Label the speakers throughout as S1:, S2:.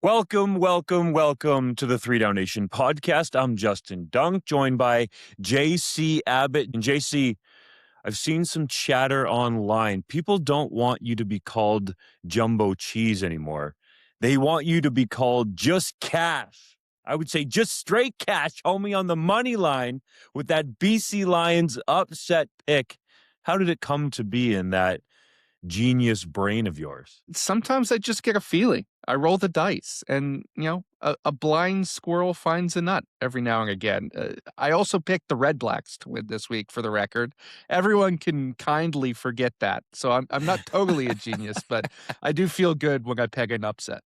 S1: Welcome to the 3DownNation podcast. I'm Justin Dunk, joined by JC Abbott. And JC, I've seen some chatter online. People don't want you to be called jumbo cheese anymore. They want you to be called just cash. I would say just straight cash, homie, on the money line with that BC Lions upset pick. How did it come to be in that genius brain of yours?
S2: Sometimes I just get a feeling. I roll the dice and, a blind squirrel finds a nut every now and again. I also picked the Redblacks to win this week, for the record. Everyone can kindly forget that. So I'm not totally a genius, but I do feel good when I peg an upset.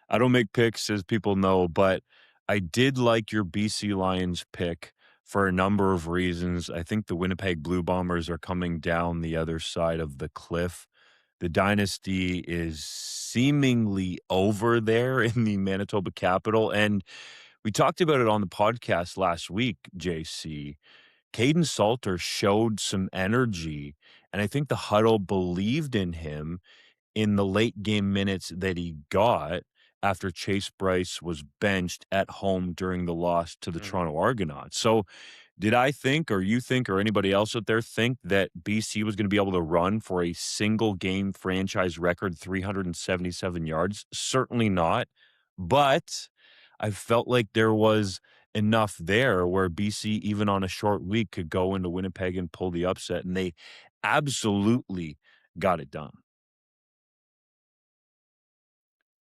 S1: I don't make picks, as people know, but I did like your BC Lions pick for a number of reasons. I think the Winnipeg Blue Bombers are coming down the other side of the cliff. The dynasty is seemingly over there in the Manitoba capital. And we talked about it on the podcast last week, JC. Kaidon Salter showed some energy, and I think the huddle believed in him in the late game minutes that he got after Chase Bryce was benched at home during the loss to the Toronto Argonauts. So did I think, or you think, or anybody else out there think that BC was going to be able to run for a single game franchise record 377 yards? Certainly not. But I felt like there was enough there where BC, even on a short week, could go into Winnipeg and pull the upset, and they absolutely got it done.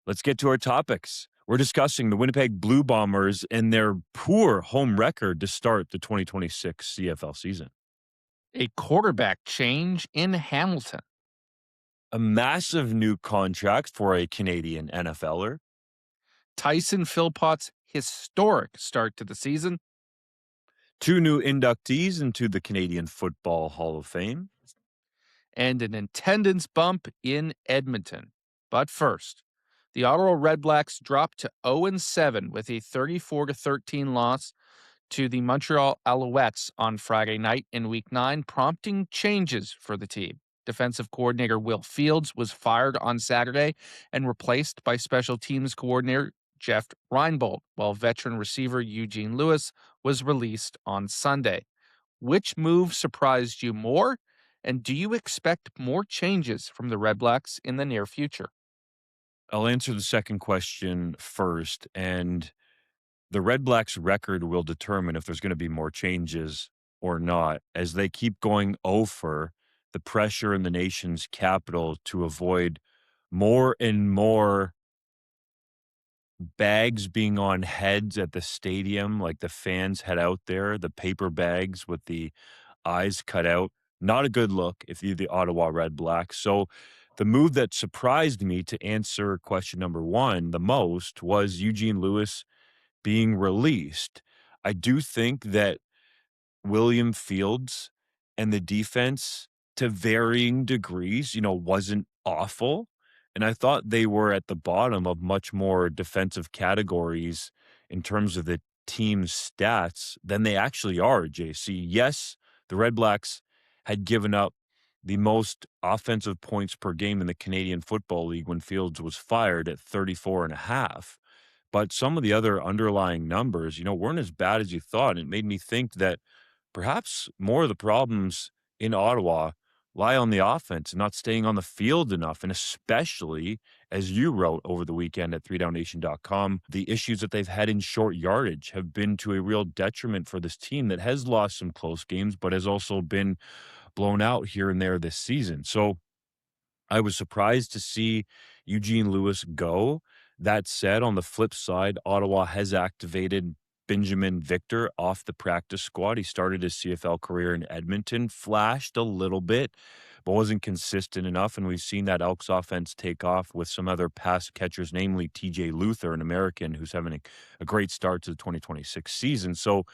S1: Let's get to our topics. We're discussing the Winnipeg Blue Bombers and their poor home record to start the 2026 CFL season.
S2: A quarterback change in Hamilton.
S1: A massive new contract for a Canadian NFLer.
S2: Tyson Philpott's historic start to the season.
S1: 2 new inductees into the Canadian Football Hall of Fame.
S2: And an attendance bump in Edmonton. But first, the Ottawa Redblacks dropped to 0-7 with a 34-13 loss to the Montreal Alouettes on Friday night in Week 9, prompting changes for the team. Defensive coordinator Will Fields was fired on Saturday and replaced by special teams coordinator Jeff Reinbold, while veteran receiver Eugene Lewis was released on Sunday. Which move surprised you more? And do you expect more changes from the Redblacks in the near future?
S1: I'll answer the second question first, and the Redblacks' record will determine if there's going to be more changes or not. As they keep going over, the pressure in the nation's capital to avoid more and more bags being on heads at the stadium, like the fans head out there, the paper bags with the eyes cut out. Not a good look if you're the Ottawa Redblacks. So the move that surprised me, to answer question number one the most, was Eugene Lewis being released. I do think that William Fields and the defense, to varying degrees, wasn't awful. And I thought they were at the bottom of much more defensive categories in terms of the team's stats than they actually are, JC. Yes, the Redblacks had given up the most offensive points per game in the Canadian Football League when Fields was fired at 34 and a half. But some of the other underlying numbers, weren't as bad as you thought. It made me think that perhaps more of the problems in Ottawa lie on the offense and not staying on the field enough. And especially, as you wrote over the weekend at 3DownNation.com, the issues that they've had in short yardage have been to a real detriment for this team that has lost some close games, but has also been blown out here and there this season. So I was surprised to see Eugene Lewis go. That said, on the flip side, Ottawa has activated Benjamin Victor off the practice squad. He started his CFL career in Edmonton, flashed a little bit, but wasn't consistent enough. And we've seen that Elks offense take off with some other pass catchers, namely TJ Luther, an American who's having a great start to the 2026 season. So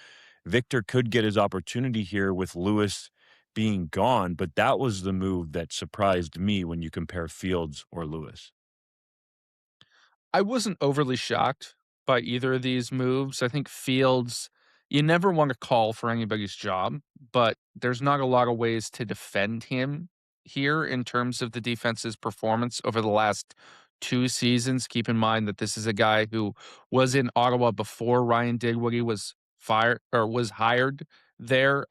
S1: Victor could get his opportunity here with Lewis being gone, but that was the move that surprised me when you compare Fields or Lewis.
S2: I wasn't overly shocked by either of these moves. I think Fields, you never want to call for anybody's job, but there's not a lot of ways to defend him here in terms of the defense's performance over the last 2 seasons. Keep in mind that this is a guy who was in Ottawa before Ryan Digweed was fired or was hired there.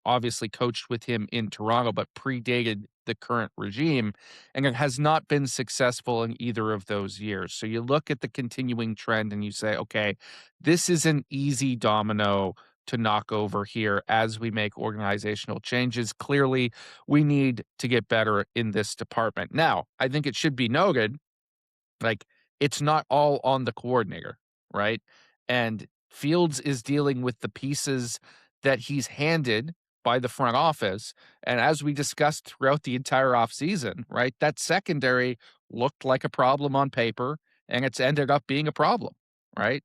S2: Obviously coached with him in Toronto, but predated the current regime, and it has not been successful in either of those years. So you look at the continuing trend and you say, okay, this is an easy domino to knock over here as we make organizational changes. Clearly, we need to get better in this department. Now, I think it should be noted like, it's not all on the coordinator, right? And Fields is dealing with the pieces that he's handed by the front office. And as we discussed throughout the entire offseason, right, that secondary looked like a problem on paper, and it's ended up being a problem, right?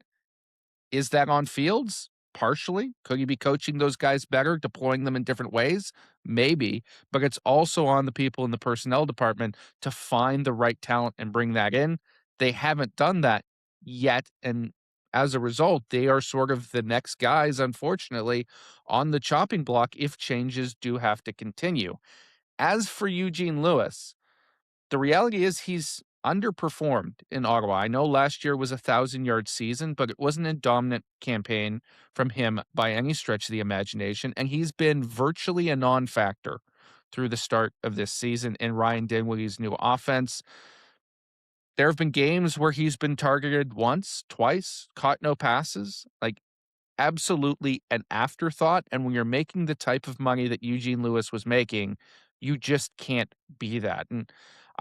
S2: Is that on Fields? Partially. Could you be coaching those guys better, deploying them in different ways? Maybe. But it's also on the people in the personnel department to find the right talent and bring that in. They haven't done that yet. And as a result, they are sort of the next guys, unfortunately, on the chopping block if changes do have to continue. As for Eugene Lewis, the reality is he's underperformed in Ottawa. I know last year was a 1,000-yard season, but it wasn't a dominant campaign from him by any stretch of the imagination, and he's been virtually a non-factor through the start of this season in Ryan Dinwiddie's new offense. There have been games where he's been targeted once, twice, caught no passes. Like, absolutely an afterthought, and when you're making the type of money that Eugene Lewis was making, you just can't be that, and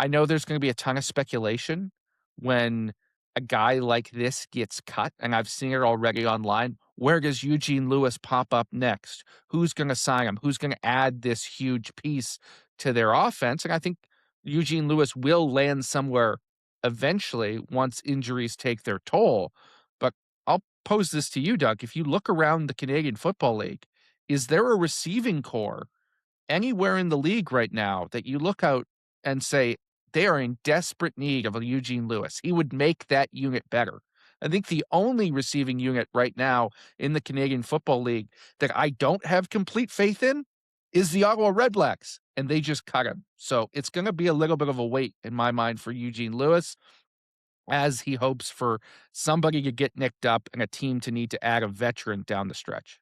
S2: I know there's gonna be a ton of speculation when a guy like this gets cut, and I've seen it already online. Where does Eugene Lewis pop up next? Who's gonna sign him? Who's gonna add this huge piece to their offense? And I think Eugene Lewis will land somewhere eventually once injuries take their toll, but I'll pose this to you, Doug. If you look around the Canadian Football League, is there a receiving core anywhere in the league right now that you look out and say they are in desperate need of a Eugene Lewis? He would make that unit better. I think the only receiving unit right now in the Canadian Football League that I don't have complete faith in is the Ottawa Redblacks, and they just cut him. So it's going to be a little bit of a wait in my mind for Eugene Lewis as he hopes for somebody to get nicked up and a team to need to add a veteran down the stretch.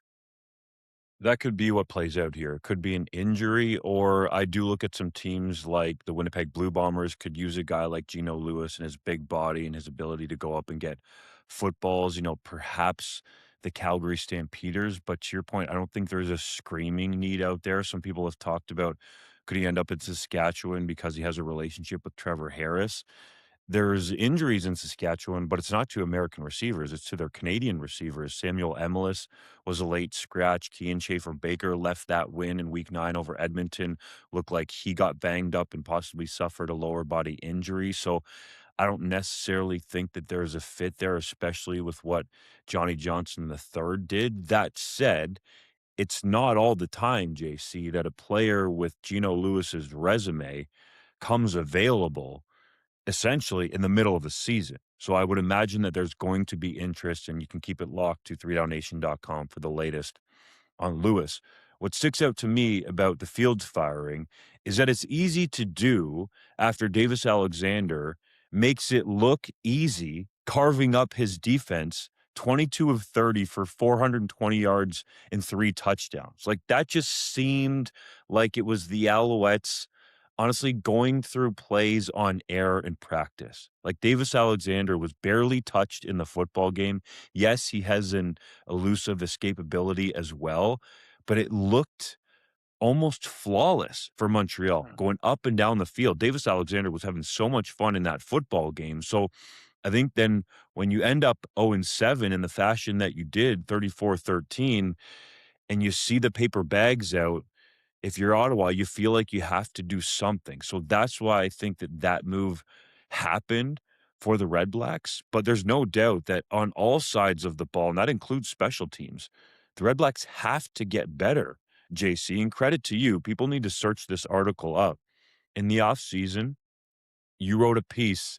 S1: That could be what plays out here. It could be an injury, or I do look at some teams like the Winnipeg Blue Bombers could use a guy like Geno Lewis and his big body and his ability to go up and get footballs, perhaps the Calgary Stampeders. But to your point, I don't think there's a screaming need out there. Some people have talked about could he end up in Saskatchewan because he has a relationship with Trevor Harris. There's injuries in Saskatchewan, but it's not to American receivers, it's to their Canadian receivers. Samuel Emilus was a late scratch. Kean Schaefer-Baker left that win in week 9 over Edmonton. Looked like he got banged up and possibly suffered a lower body injury. So I don't necessarily think that there's a fit there, especially with what Johnny Johnson III did. That said, it's not all the time, JC, that a player with Geno Lewis's resume comes available essentially in the middle of the season. So I would imagine that there's going to be interest, and you can keep it locked to 3DownNation.com for the latest on Lewis. What sticks out to me about the Fields firing is that it's easy to do after Davis Alexander makes it look easy, carving up his defense 22 of 30 for 420 yards and 3 touchdowns. Like, that just seemed like it was the Alouettes honestly going through plays on air in practice. Like, Davis Alexander was barely touched in the football game. Yes, he has an elusive escapability as well, but it looked almost flawless for Montreal going up and down the field. Davis Alexander was having so much fun in that football game. So I think then when you end up 0-7 in the fashion that you did, 34-13, and you see the paper bags out, if you're Ottawa, you feel like you have to do something. So that's why I think that that move happened for the Red Blacks. But there's no doubt that on all sides of the ball, and that includes special teams, the Red Blacks have to get better, JC. And credit to you. People need to search this article up. In the offseason, you wrote a piece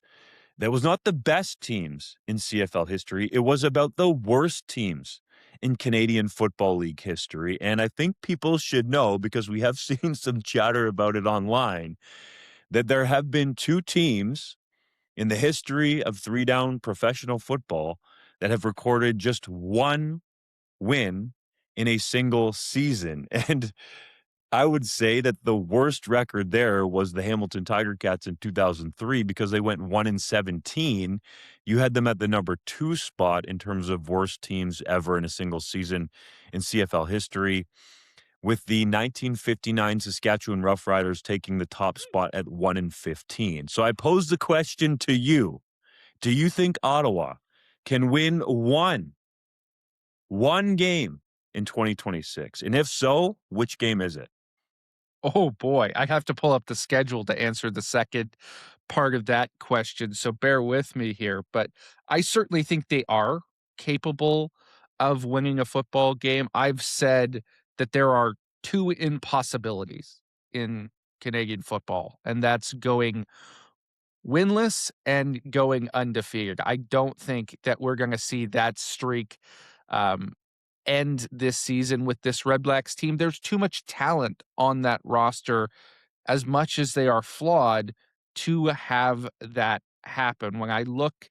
S1: that was not the best teams in CFL history. It was about the worst teams in Canadian Football League history. And I think people should know, because we have seen some chatter about it online, that there have been 2 teams in the history of three down professional football that have recorded just one win in a single season. And I would say that the worst record there was the Hamilton Tiger Cats in 2003 because they went 1-17. You had them at the number 2 spot in terms of worst teams ever in a single season in CFL history, with the 1959 Saskatchewan Roughriders taking the top spot at 1-15. So I pose the question to you. Do you think Ottawa can win one game in 2026? And if so, which game is it?
S2: Oh boy, I have to pull up the schedule to answer the second part of that question, so bear with me here, but I certainly think they are capable of winning a football game. I've said that there are two impossibilities in Canadian football, and that's going winless and going undefeated. I don't think that we're gonna see that streak, um, end this season with this Red Blacks team. There's too much talent on that roster, as much as they are flawed, to have that happen. When I look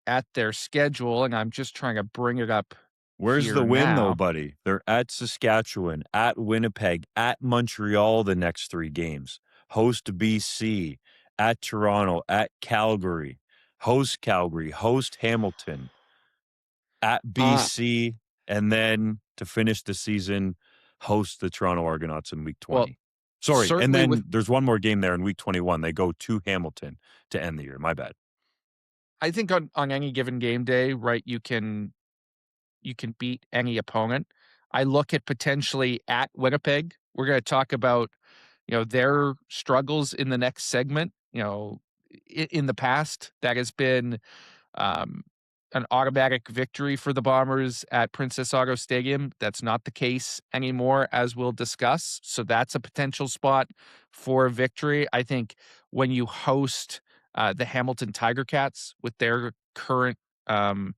S2: at their schedule, and I'm just trying to bring it up
S1: Where's
S2: here
S1: the win, though,
S2: now.
S1: buddy? They're at Saskatchewan, at Winnipeg, at Montreal the next 3 games, host BC, at Toronto, at Calgary, host Hamilton, at
S2: Uh,
S1: BC, and then to finish the season, host the Toronto Argonauts in week
S2: well,
S1: 20. Sorry, and
S2: certainly with
S1: then there's one more game there in week 21. They go to Hamilton to end the year. My bad.
S2: I think on any given game day, right, you can beat any opponent. I look at potentially at Winnipeg. We're gonna talk about, their struggles in the next segment. In the past, that has been um, an automatic victory for the Bombers at Princess Auto Stadium. That's not the case anymore, as we'll discuss. So that's a potential spot for a victory. I think when you host the Hamilton Tiger Cats with their current um,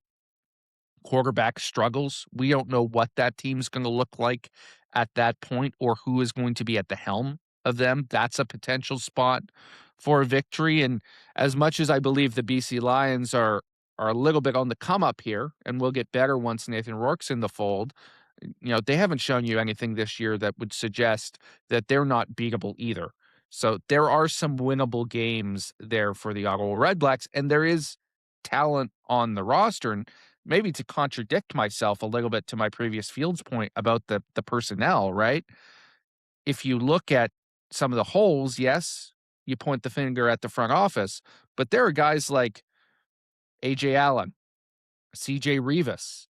S2: quarterback struggles. We don't know what that team's going to look like at that point or who is going to be at the helm of them. That's a potential spot for a victory. And as much as I believe the BC Lions are a little bit on the come up here and will get better once Nathan Rourke's in the fold, they haven't shown you anything this year that would suggest that they're not beatable either. So there are some winnable games there for the Ottawa Redblacks, and there is talent on the roster. And maybe to contradict myself a little bit to my previous Fields point about the personnel, right? If you look at some of the holes, yes, you point the finger at the front office, but there are guys like AJ Allen, CJ Rivas,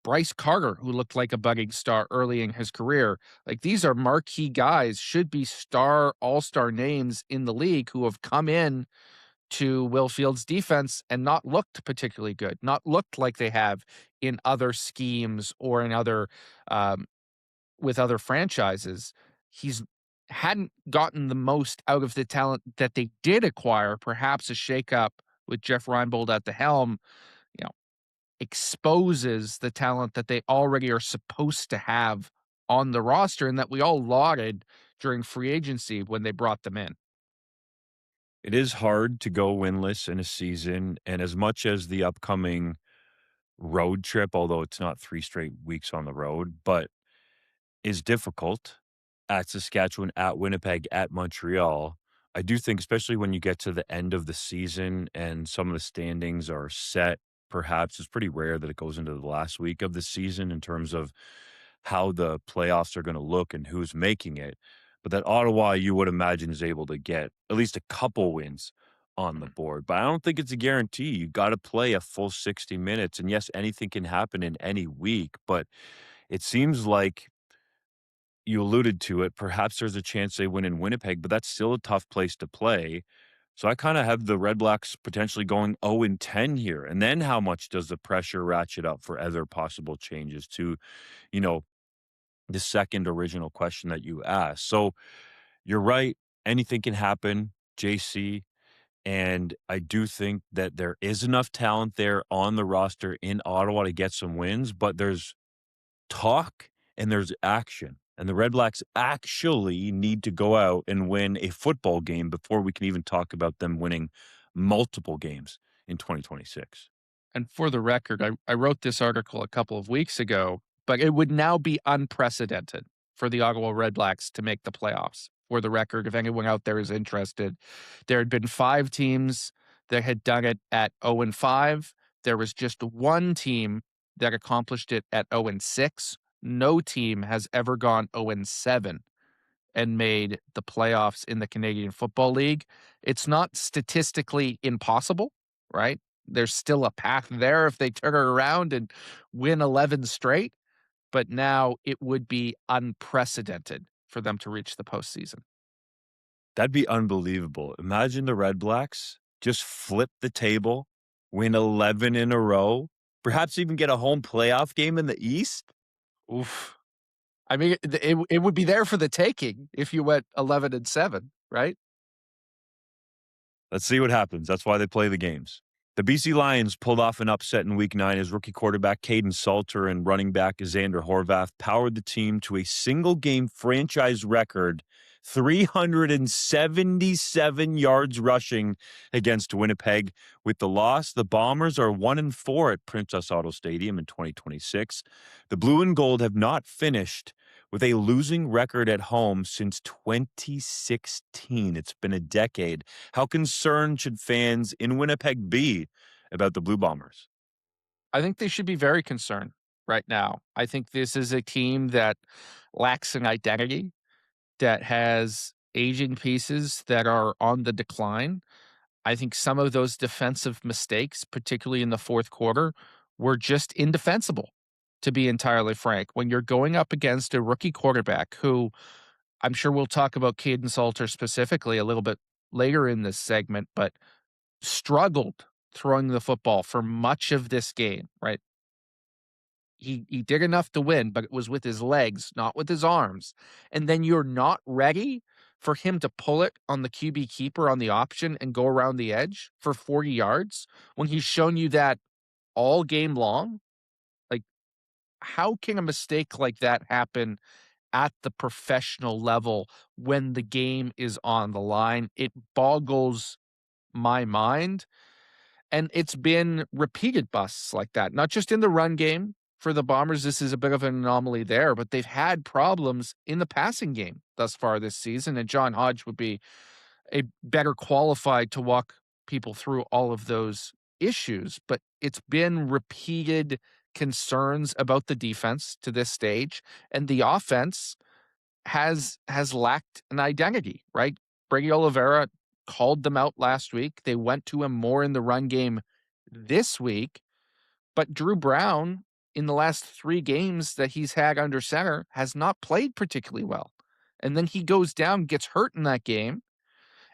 S2: Bryce Carter, who looked like a budding star early in his career. Like, these are marquee guys, should be all-star names in the league who have come in to Will Fields' defense and not looked particularly good, not looked like they have in other schemes or in other with other franchises. He's hadn't gotten the most out of the talent that they did acquire. Perhaps a shakeup with Jeff Reinbold at the helm, you know, exposes the talent that they already are supposed to have on the roster and that we all lauded during free agency when they brought them in.
S1: It is hard to go winless in a season, and as much as the upcoming road trip, although it's not 3 straight weeks on the road, but is difficult at Saskatchewan, at Winnipeg, at Montreal. I do think, especially when you get to the end of the season and some of the standings are set, perhaps it's pretty rare that it goes into the last week of the season in terms of how the playoffs are going to look and who's making it. But that Ottawa, you would imagine, is able to get at least a couple wins on the board. But I don't think it's a guarantee. You got to play a full 60 minutes. And yes, anything can happen in any week, but it seems like you alluded to it. Perhaps there's a chance they win in Winnipeg, but that's still a tough place to play. So I kind of have the Red Blacks potentially going 0-10 here. And then how much does the pressure ratchet up for other possible changes to, you know, the second original question that you asked? So you're right. Anything can happen, JC. And I do think that there is enough talent there on the roster in Ottawa to get some wins, but there's talk and there's action. And the Red Blacks actually need to go out and win a football game before we can even talk about them winning multiple games in 2026.
S2: And for the record, I wrote this article a couple of weeks ago, but it would now be unprecedented for the Ottawa Redblacks to make the playoffs. For the record, if anyone out there is interested, there had been 5 teams that had done it at 0-5. There was just one team that accomplished it at 0-6. No team has ever gone 0-7 and made the playoffs in the Canadian Football League. It's not statistically impossible, right? There's still a path there if they turn it around and win 11 straight, but now it would be unprecedented for them to reach the postseason.
S1: That'd be unbelievable. Imagine the Red Blacks just flip the table, win 11 in a row, perhaps even get a home playoff game in the East.
S2: Oof. I mean, it would be there for the taking if you went 11-7, right?
S1: Let's see what happens. That's why they play the games. The BC Lions pulled off an upset in Week 9 as rookie quarterback Kaidon Salter and running back Xander Horvath powered the team to a single-game franchise record 377 yards rushing against Winnipeg. With the loss, the Bombers are 1-4 at Princess Auto Stadium in 2026. The Blue and Gold have not finished with a losing record at home since 2016. It's been a decade. How concerned should fans in Winnipeg be about the Blue Bombers?
S2: I think they should be very concerned right now. I think this is a team that lacks an identity, that has aging pieces that are on the decline. I think some of those defensive mistakes, particularly in the fourth quarter, were just indefensible, to be entirely frank. When you're going up against a rookie quarterback who I'm sure we'll talk about Kaidon Salter specifically a little bit later in this segment, but struggled throwing the football for much of this game, right? He did enough to win, but it was with his legs, not with his arms. And then you're not ready for him to pull it on the QB keeper on the option and go around the edge for 40 yards when he's shown you that all game long. Like, how can a mistake like that happen at the professional level when the game is on the line? It boggles my mind. And it's been repeated busts like that, not just in the run game for the Bombers. This is a bit of an anomaly there, but they've had problems in the passing game thus far this season. And John Hodge would be a better qualified to walk people through all of those issues. But it's been repeated concerns about the defense to this stage, and the offense has lacked an identity, right? Brady Oliveira called them out last week. They went to him more in the run game this week, but Drew Brown in the last 3 games that he's had under center has not played particularly well. And then he goes down, gets hurt in that game,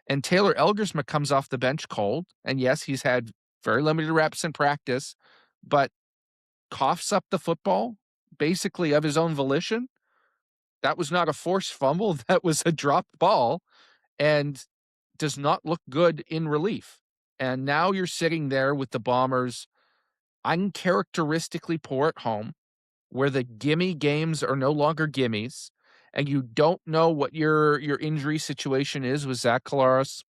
S2: and Taylor Elgersma comes off the bench cold. And yes, he's had very limited reps in practice, but coughs up the football basically of his own volition. That was not a forced fumble. That was a dropped ball and does not look good in relief. And now you're sitting there with the Bombers uncharacteristically poor at home, where the gimme games are no longer gimmies, and you don't know what your injury situation is with Zach Collaros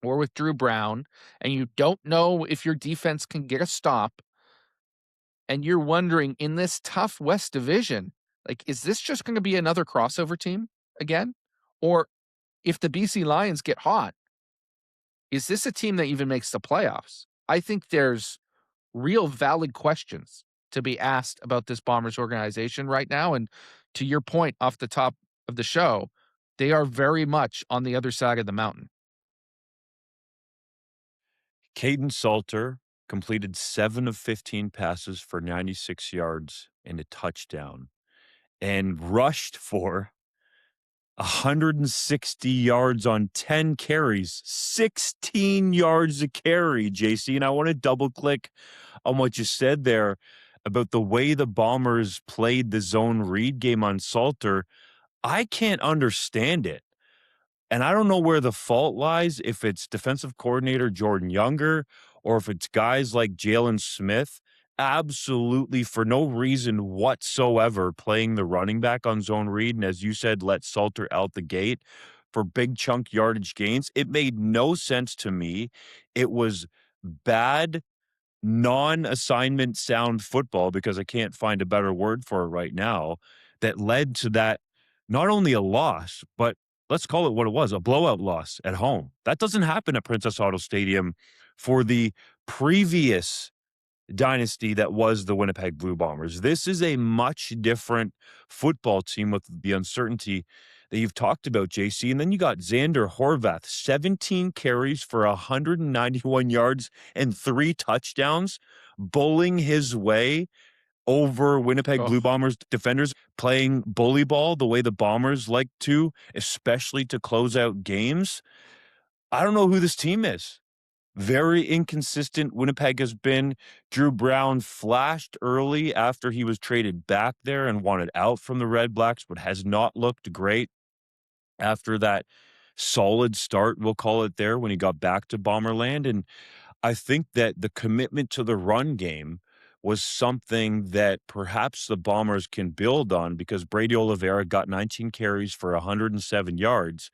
S2: or with Drew Brown, and you don't know if your defense can get a stop. And you're wondering, in this tough West Division, like, is this just going to be another crossover team again? Or if the BC Lions get hot, is this a team that even makes the playoffs? I think there's real valid questions to be asked about this Bombers organization right now. And to your point off the top of the show, they are very much on the other side of the mountain.
S1: Kaidon Salter completed 7 of 15 passes for 96 yards and a touchdown and rushed for 160 yards on 10 carries, 16 yards a carry, JC. And I want to double click on what you said there about the way the Bombers played the zone read game on Salter. I can't understand it. And I don't know where the fault lies, if it's defensive coordinator Jordan Younger or if it's guys like Jalen Smith, absolutely for no reason whatsoever playing the running back on zone read. And as you said, let Salter out the gate. for big chunk yardage gains. It made no sense to me. It was bad non-assignment sound football, because I can't find a better word for it right now, that led to that, not only a loss, but let's call it what it was, a blowout loss at home. That doesn't happen at Princess Auto Stadium for the previous dynasty that was the Winnipeg Blue Bombers. This is a much different football team with the uncertainty that you've talked about, JC. And then you got Xander Horvath, 17 carries for 191 yards and 3 touchdowns, bowling his way over Winnipeg
S2: Oh,
S1: Blue Bombers defenders, playing bully ball the way the Bombers like to, especially to close out games. I don't know who this team is. Very inconsistent Winnipeg has been. Drew Brown flashed early after he was traded back there and wanted out from the Red Blacks, but has not looked great after that solid start, we'll call it there, when he got back to Bomberland. And I think that the commitment to the run game was something that perhaps the Bombers can build on, because Brady Oliveira got 19 carries for 107 yards.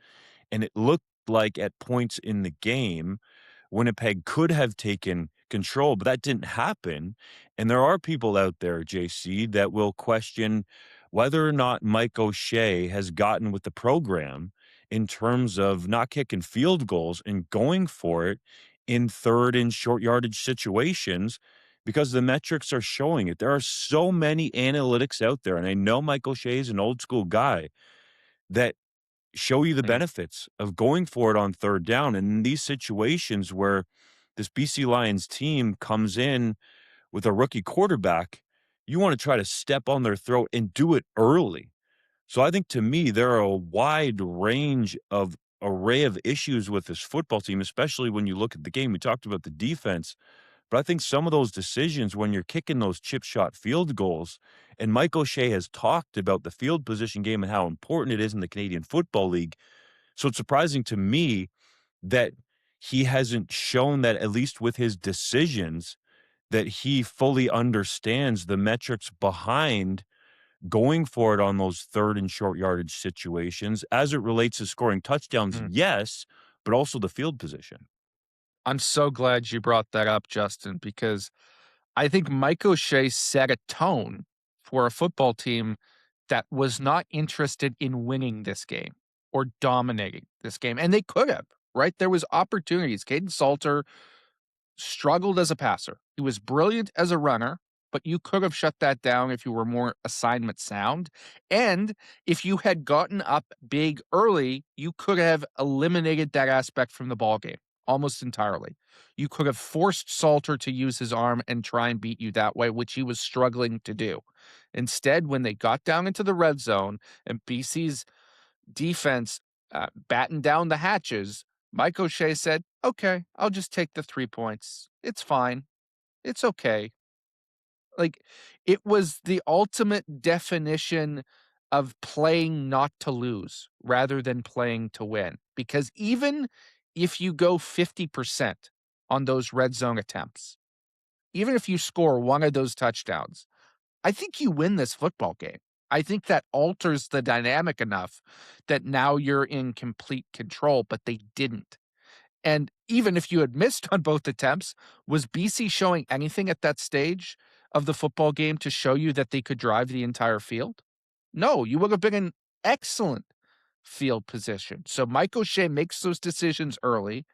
S1: And it looked like at points in the game, Winnipeg could have taken control, but that didn't happen. And there are people out there, JC, that will question whether or not Mike O'Shea has gotten with the program in terms of not kicking field goals and going for it in third and short yardage situations, because the metrics are showing it. There are so many analytics out there, and I know Mike O'Shea is an old school guy, that show you the
S2: mm,
S1: benefits of going for it on third down. And in these situations where this BC Lions team comes in with a rookie quarterback, you want to try to step on their throat and do it early. So I think, to me, there are a wide range of array of issues with this football team, especially when you look at the game. We talked about the defense, but I think some of those decisions when you're kicking those chip shot field goals, and Mike O'Shea has talked about the field position game and how important it is in the Canadian Football League. So it's surprising to me that he hasn't shown that, at least with his decisions, that he fully understands the metrics behind going for it on those third and short yardage situations as it relates to scoring touchdowns,
S2: mm.
S1: yes, but also the field position.
S2: I'm so glad you brought that up, Justin, because I think Mike O'Shea set a tone for a football team that was not interested in winning this game or dominating this game. And they could have, right? There was opportunities. Kaidon Salter struggled as a passer. He was brilliant as a runner, but you could have shut that down if you were more assignment sound. And if you had gotten up big early, you could have eliminated that aspect from the ball game almost entirely. You could have forced Salter to use his arm and try and beat you that way, which he was struggling to do. Instead, when they got down into the red zone and BC's defense battened down the hatches, Mike O'Shea said, okay, I'll just take the 3 points. It's fine. It's okay. Like, it was the ultimate definition of playing not to lose rather than playing to win. Because even if you go 50% on those red zone attempts, even if you score one of those touchdowns, I think you win this football game. I think that alters the dynamic enough that now you're in complete control, but they didn't. And even if you had missed on both attempts, was BC showing anything at that stage of the football game to show you that they could drive the entire field? No, you would have been in excellent field position. So Mike O'Shea makes those decisions early.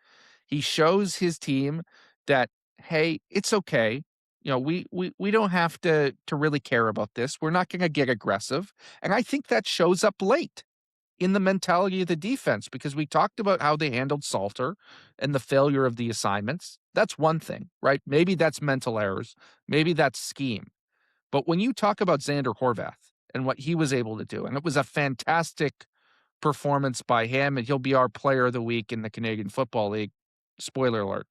S2: He shows his team that, hey, it's okay. We don't have to really care about this. We're not going to get aggressive. And I think that shows up late in the mentality of the defense, because we talked about how they handled Salter and the failure of the assignments. That's one thing, right? Maybe that's mental errors. Maybe that's scheme. But when you talk about Xander Horvath and what he was able to do, and it was a fantastic performance by him, and he'll be our player of the week in the Canadian Football League. Spoiler alert.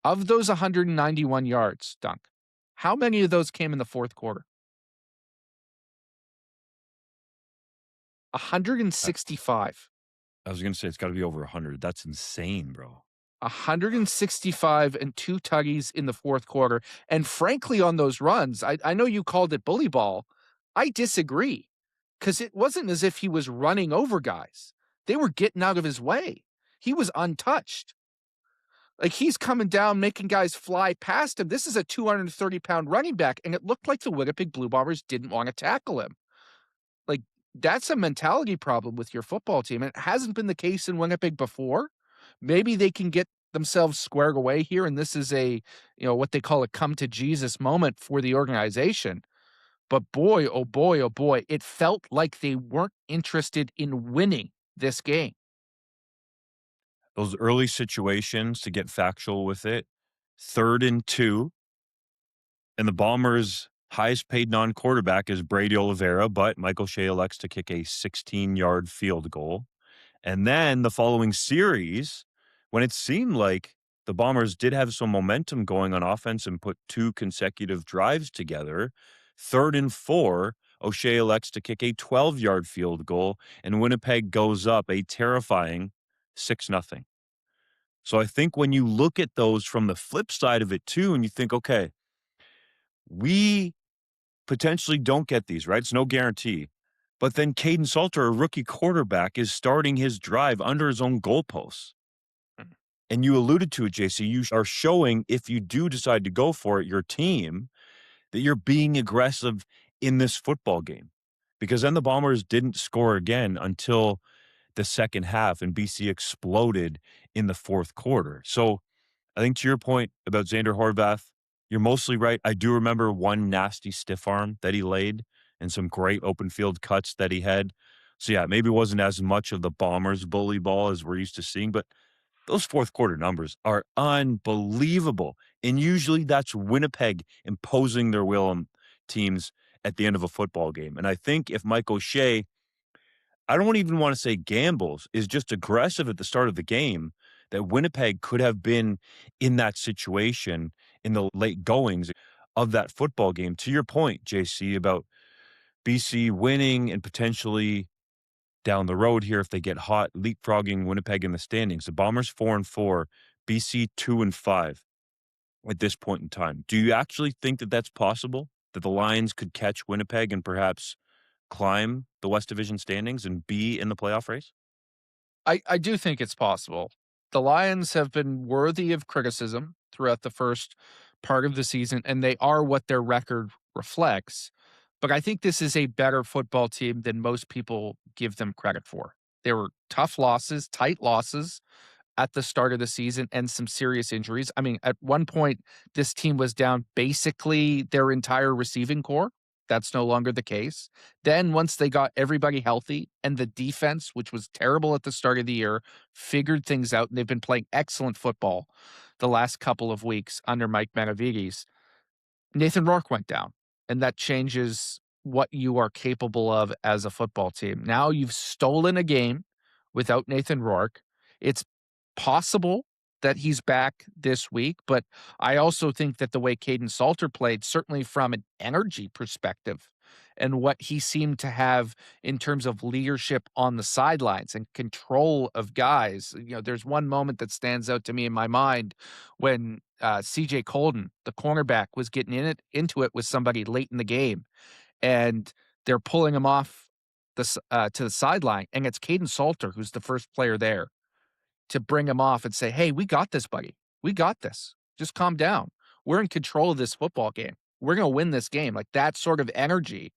S2: Of those 191 yards, Dunk, how many of those came in the fourth quarter?
S1: I
S2: 165.
S1: I was gonna say it's gotta be over 100. That's insane, bro.
S2: 165 and 2 tutties in the fourth quarter. And frankly, on those runs, I know you called it bully ball. I disagree, because it wasn't as if he was running over guys. They were getting out of his way. He was untouched. Like, he's coming down, making guys fly past him. This is a 230-pound running back, and it looked like the Winnipeg Blue Bombers didn't wanna tackle him. Like, that's a mentality problem with your football team, and it hasn't been the case in Winnipeg before. Maybe they can get themselves squared away here, and this is a, what they call a come to Jesus moment for the organization. But boy, oh boy, oh boy, it felt like they weren't interested in winning this game.
S1: Those early situations, to get factual with it, 3rd and 2, and the Bombers' highest paid non-quarterback is Brady Oliveira, but Michael Shea elects to kick a 16-yard field goal. And then the following series, when it seemed like the Bombers did have some momentum going on offense and put 2 consecutive drives together, 3rd and 4, O'Shea elects to kick a 12-yard field goal, and Winnipeg goes up a terrifying 6-0. So I think when you look at those from the flip side of it too, and you think, okay, we potentially don't get these, right? It's no guarantee. But then Kaidon Salter, a rookie quarterback, is starting his drive under his own goalposts.
S2: Mm.
S1: And you alluded to it, JC. You are showing, if you do decide to go for it, your team, that you're being aggressive in this football game. Because then the Bombers didn't score again until the second half, and BC exploded in the fourth quarter. So I think to your point about Xander Horvath, you're mostly right. I do remember one nasty stiff arm that he laid and some great open field cuts that he had. So yeah, maybe it wasn't as much of the Bombers bully ball as we're used to seeing, but those fourth quarter numbers are unbelievable. And usually that's Winnipeg imposing their will on teams at the end of a football game. And I think if Mike O'Shea, I don't even want to say gambles, is just aggressive at the start of the game, that Winnipeg could have been in that situation in the late goings of that football game. To your point, JC, about BC winning and potentially down the road here, if they get hot, leapfrogging Winnipeg in the standings. The Bombers 4-4, BC 2-5 at this point in time. Do you actually think that that's possible? That the Lions could catch Winnipeg and perhaps climb the West Division standings and be in the playoff race?
S2: I do think it's possible. The Lions have been worthy of criticism throughout the first part of the season, and they are what their record reflects. But I think this is a better football team than most people give them credit for. There were tough losses, tight losses at the start of the season, and some serious injuries. I mean, at one point, this team was down basically their entire receiving core. That's no longer the case. Then, once they got everybody healthy and the defense, which was terrible at the start of the year, figured things out, and they've been playing excellent football the last couple of weeks under Mike Benavides. Nathan Rourke went down, and that changes what you are capable of as a football team. Now you've stolen a game without Nathan Rourke. It's possible that he's back this week, but I also think that the way Kaidon Salter played, certainly from an energy perspective and what he seemed to have in terms of leadership on the sidelines and control of guys. There's one moment that stands out to me in my mind when CJ Colden, the cornerback, was getting into it with somebody late in the game, and they're pulling him off to the sideline, and it's Kaidon Salter who's the first player there to bring him off and say, "Hey, we got this, buddy. We got this. Just calm down. We're in control of this football game. We're going to win this game." Like, that sort of energy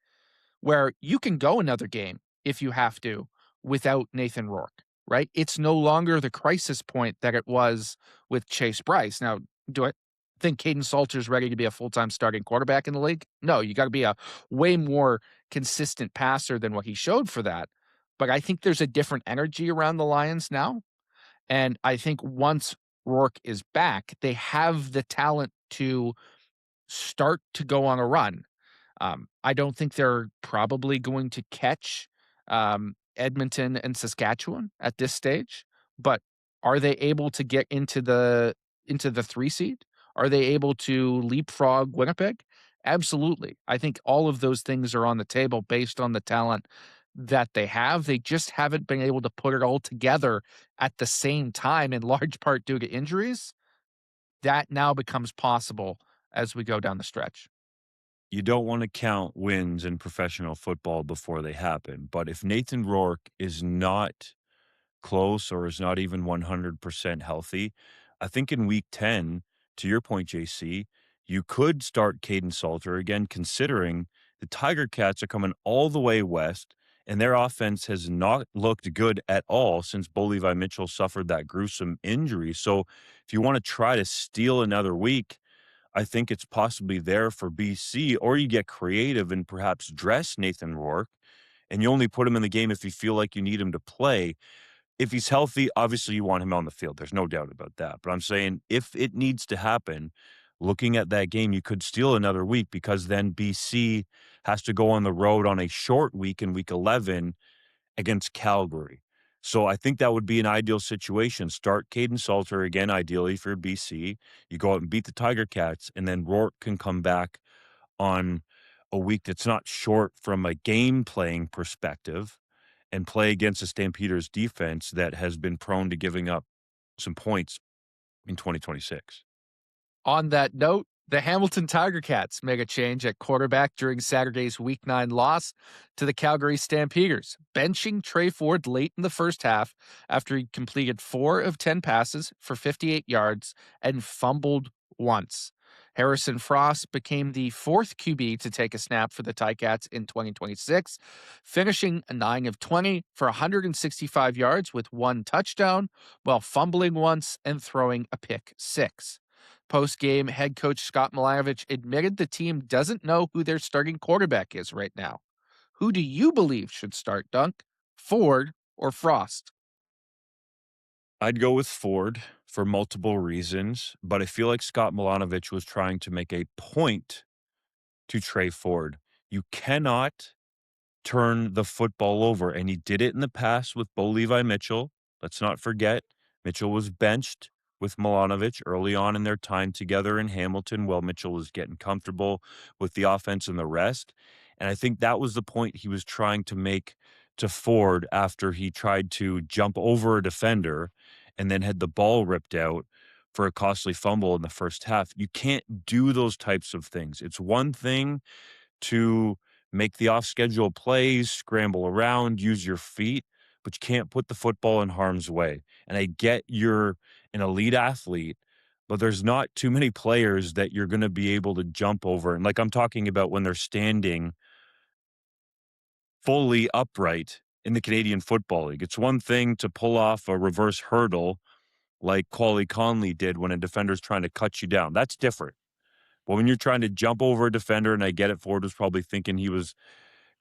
S2: where you can go another game if you have to without Nathan Rourke, right? It's no longer the crisis point that it was with Chase Bryce. Now, do I think Kaidon Salter's ready to be a full-time starting quarterback in the league? No, you got to be a way more consistent passer than what he showed for that. But I think there's a different energy around the Lions now. And I think once Rourke is back, they have the talent to start to go on a run. I don't think they're probably going to catch Edmonton and Saskatchewan at this stage, but are they able to get into the 3 seed? Are they able to leapfrog Winnipeg? Absolutely. I think all of those things are on the table based on the talent that they have. They just haven't been able to put it all together at the same time, in large part due to injuries. That now becomes possible as we go down the stretch.
S1: You don't want to count wins in professional football before they happen, but if Nathan Rourke is not close or is not even 100% healthy. I think in week 10, to your point, JC, you could start Kaidon Salter again, considering the Tiger Cats are coming all the way west, and their offense has not looked good at all since Bo Levi Mitchell suffered that gruesome injury. So if you want to try to steal another week, I think it's possibly there for BC, or you get creative and perhaps dress Nathan Rourke, and you only put him in the game if you feel like you need him to play. If he's healthy, obviously you want him on the field. There's no doubt about that. But I'm saying if it needs to happen, looking at that game, you could steal another week because then BC has to go on the road on a short week in week 11 against Calgary. So I think that would be an ideal situation. Start Kaidon Salter again, ideally for BC. You go out and beat the Tiger Cats, and then Rourke can come back on a week that's not short from a game playing perspective and play against the Stampeders defense that has been prone to giving up some points in 2026.
S2: On that note, the Hamilton Tiger Cats make a change at quarterback during Saturday's Week 9 loss to the Calgary Stampeders, benching Tre Ford late in the first half after he completed 4 of 10 passes for 58 yards and fumbled once. Harrison Frost became the fourth QB to take a snap for the Ticats in 2026, finishing a 9 of 20 for 165 yards with 1 touchdown, while fumbling once and throwing a pick 6. Post-game, head coach Scott Milanovich admitted the team doesn't know who their starting quarterback is right now. Who do you believe should start, Dunk? Ford or Frost?
S1: I'd go with Ford for multiple reasons, but I feel like Scott Milanovich was trying to make a point to Tre Ford. You cannot turn the football over, and he did it in the past with Bo Levi Mitchell. Let's not forget, Mitchell was benched with Milanovich early on in their time together in Hamilton while Mitchell was getting comfortable with the offense and the rest. And I think that was the point he was trying to make to Ford after he tried to jump over a defender and then had the ball ripped out for a costly fumble in the first half. You can't do those types of things. It's one thing to make the off schedule plays, scramble around, use your feet, but you can't put the football in harm's way. And I get you're an elite athlete, but there's not too many players that you're going to be able to jump over. And like I'm talking about when they're standing fully upright in the Canadian Football League. It's one thing to pull off a reverse hurdle like Quali Conley did when a defender's trying to cut you down. That's different. But when you're trying to jump over a defender, and I get it, Ford was probably thinking he was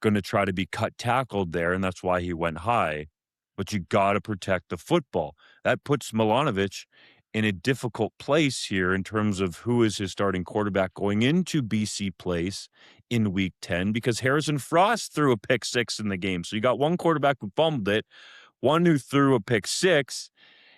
S1: going to try to be cut tackled there, and that's why he went high. But you got to protect the football. That puts Milanovich in a difficult place here in terms of who is his starting quarterback going into BC Place in week 10 because Harrison Frost threw a pick 6 in the game. So you got one quarterback who fumbled it, one who threw a pick 6,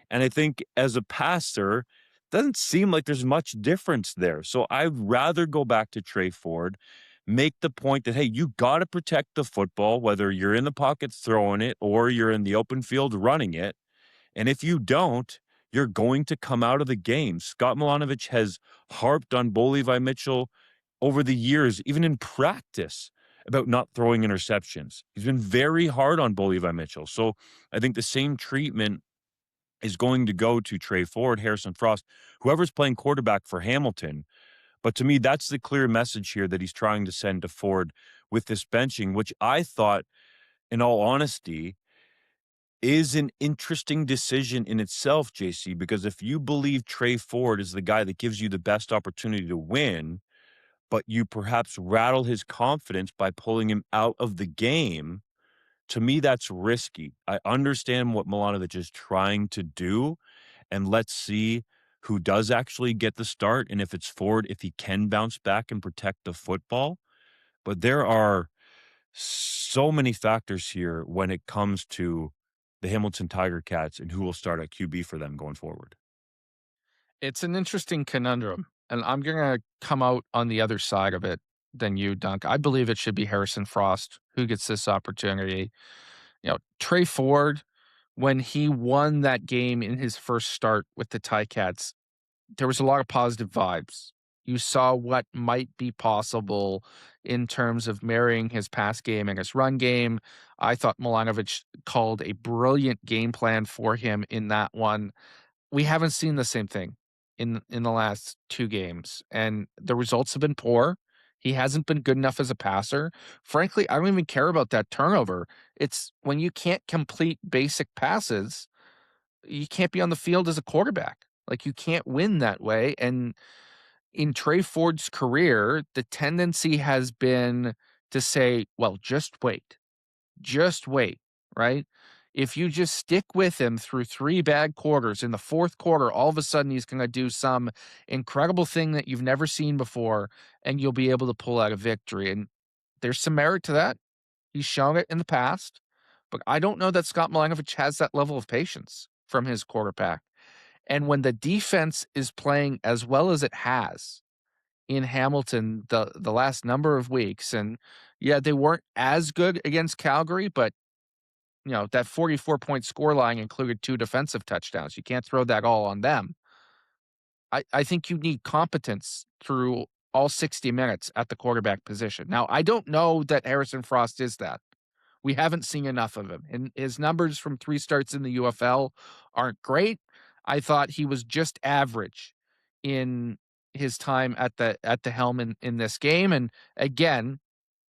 S1: and I think as a passer, doesn't seem like there's much difference there. So I'd rather go back to Tre Ford, make the point that, hey, you got to protect the football, whether you're in the pocket throwing it or you're in the open field running it. And if you don't, you're going to come out of the game. Scott Milanovich has harped on Bo Levi Mitchell over the years, even in practice, about not throwing interceptions. He's been very hard on Bo Levi Mitchell. So I think the same treatment is going to go to Tre Ford, Harrison Frost, whoever's playing quarterback for Hamilton. But to me, that's the clear message here that he's trying to send to Ford with this benching, which I thought, in all honesty, is an interesting decision in itself, JC, because if you believe Tre Ford is the guy that gives you the best opportunity to win, but you perhaps rattle his confidence by pulling him out of the game, to me, that's risky. I understand what Milanovich is trying to do, and let's see who does actually get the start and if it's Ford, if he can bounce back and protect the football. But there are so many factors here when it comes to the Hamilton Tiger Cats and who will start at QB for them going forward.
S2: It's an interesting conundrum, and I'm going to come out on the other side of it than you, Dunk. I believe it should be Harrison Frost who gets this opportunity. Tre Ford, when he won that game in his first start with the Ticats, there was a lot of positive vibes. You saw what might be possible in terms of marrying his pass game and his run game. I thought Milanovich called a brilliant game plan for him in that one. We haven't seen the same thing in the last 2 games, and the results have been poor. He hasn't been good enough as a passer. Frankly, I don't even care about that turnover. It's when you can't complete basic passes, you can't be on the field as a quarterback. Like, you can't win that way, and in Tre Ford's career, the tendency has been to say, "Well, just wait," right? If you just stick with him through 3 bad quarters, in the 4th quarter, all of a sudden he's gonna do some incredible thing that you've never seen before, and you'll be able to pull out a victory, and there's some merit to that. He's shown it in the past, but I don't know that Scott Milanovich has that level of patience from his quarterback, and when the defense is playing as well as it has in Hamilton the last number of weeks, and yeah, they weren't as good against Calgary, but that 44-point scoreline included 2 defensive touchdowns. You can't throw that all on them. I think you need competence through all 60 minutes at the quarterback position. Now, I don't know that Harrison Frost is that. We haven't seen enough of him, and his numbers from 3 starts in the UFL aren't great. I thought he was just average in his time at the helm in this game, and again,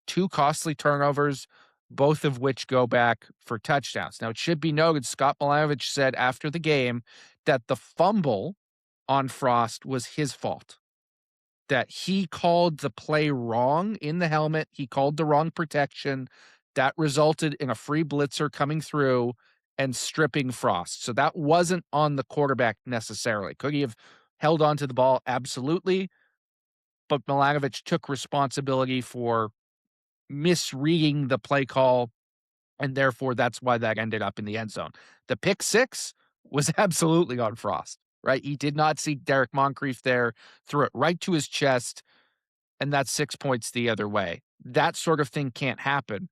S2: 2 costly turnovers, both of which go back for touchdowns. Now, it should be noted, Scott Milanovich said after the game that the fumble on Frost was his fault, that he called the play wrong in the helmet. He called the wrong protection. That resulted in a free blitzer coming through and stripping Frost. So that wasn't on the quarterback necessarily. Could he have held on to the ball? Absolutely. But Milanovich took responsibility for misreading the play call, and therefore that's why that ended up in the end zone. The pick six was absolutely on Frost, right? He did not see Derek Moncrief there, threw it right to his chest, and that's 6 points the other way. That sort of thing can't happen,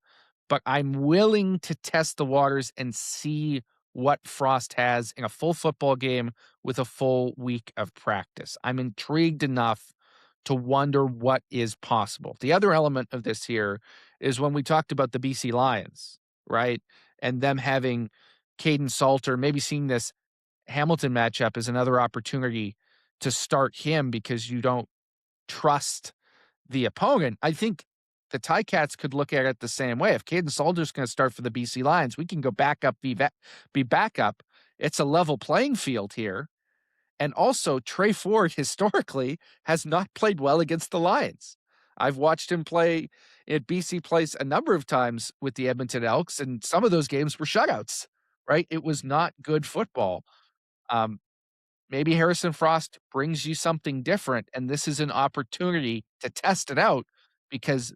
S2: but I'm willing to test the waters and see what Frost has in a full football game with a full week of practice. I'm intrigued enough to wonder what is possible. The other element of this here is when we talked about the BC Lions, right? And them having Kaidon Salter, maybe seeing this Hamilton matchup as another opportunity to start him because you don't trust the opponent. I think the Ticats could look at it the same way. If Kaidon Salter's going to start for the BC Lions, we can go back up, be backup. It's a level playing field here. And also, Tre Ford historically has not played well against the Lions. I've watched him play at BC Place a number of times with the Edmonton Elks, and some of those games were shutouts, right? It was not good football. Um, Maybe Harrison Frost brings you something different, and this is an opportunity to test it out because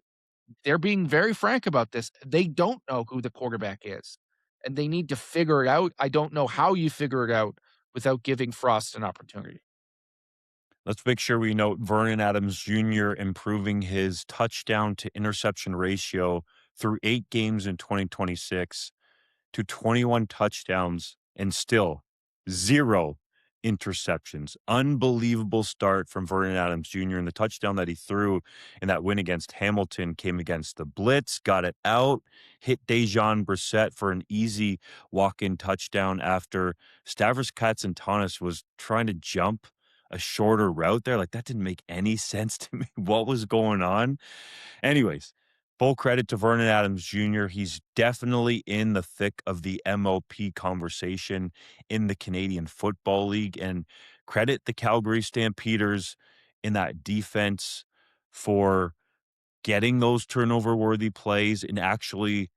S2: they're being very frank about this. They don't know who the quarterback is, and they need to figure it out. I don't know how you figure it out without giving Frost an opportunity.
S1: Let's make sure we note Vernon Adams Jr. improving his touchdown to interception ratio through 8 games in 2026 to 21 touchdowns and still 0 interceptions. Unbelievable start from Vernon Adams Jr. And the touchdown that he threw in that win against Hamilton came against the blitz, got it out, hit Dejan Brissett for an easy walk-in touchdown after Stavros Katsantanis was trying to jump a shorter route there. Like, that didn't make any sense to me. What was going on? Anyways, full credit to Vernon Adams Jr. He's definitely in the thick of the MOP conversation in the Canadian Football League. And credit the Calgary Stampeders in that defense for getting those turnover-worthy plays and actually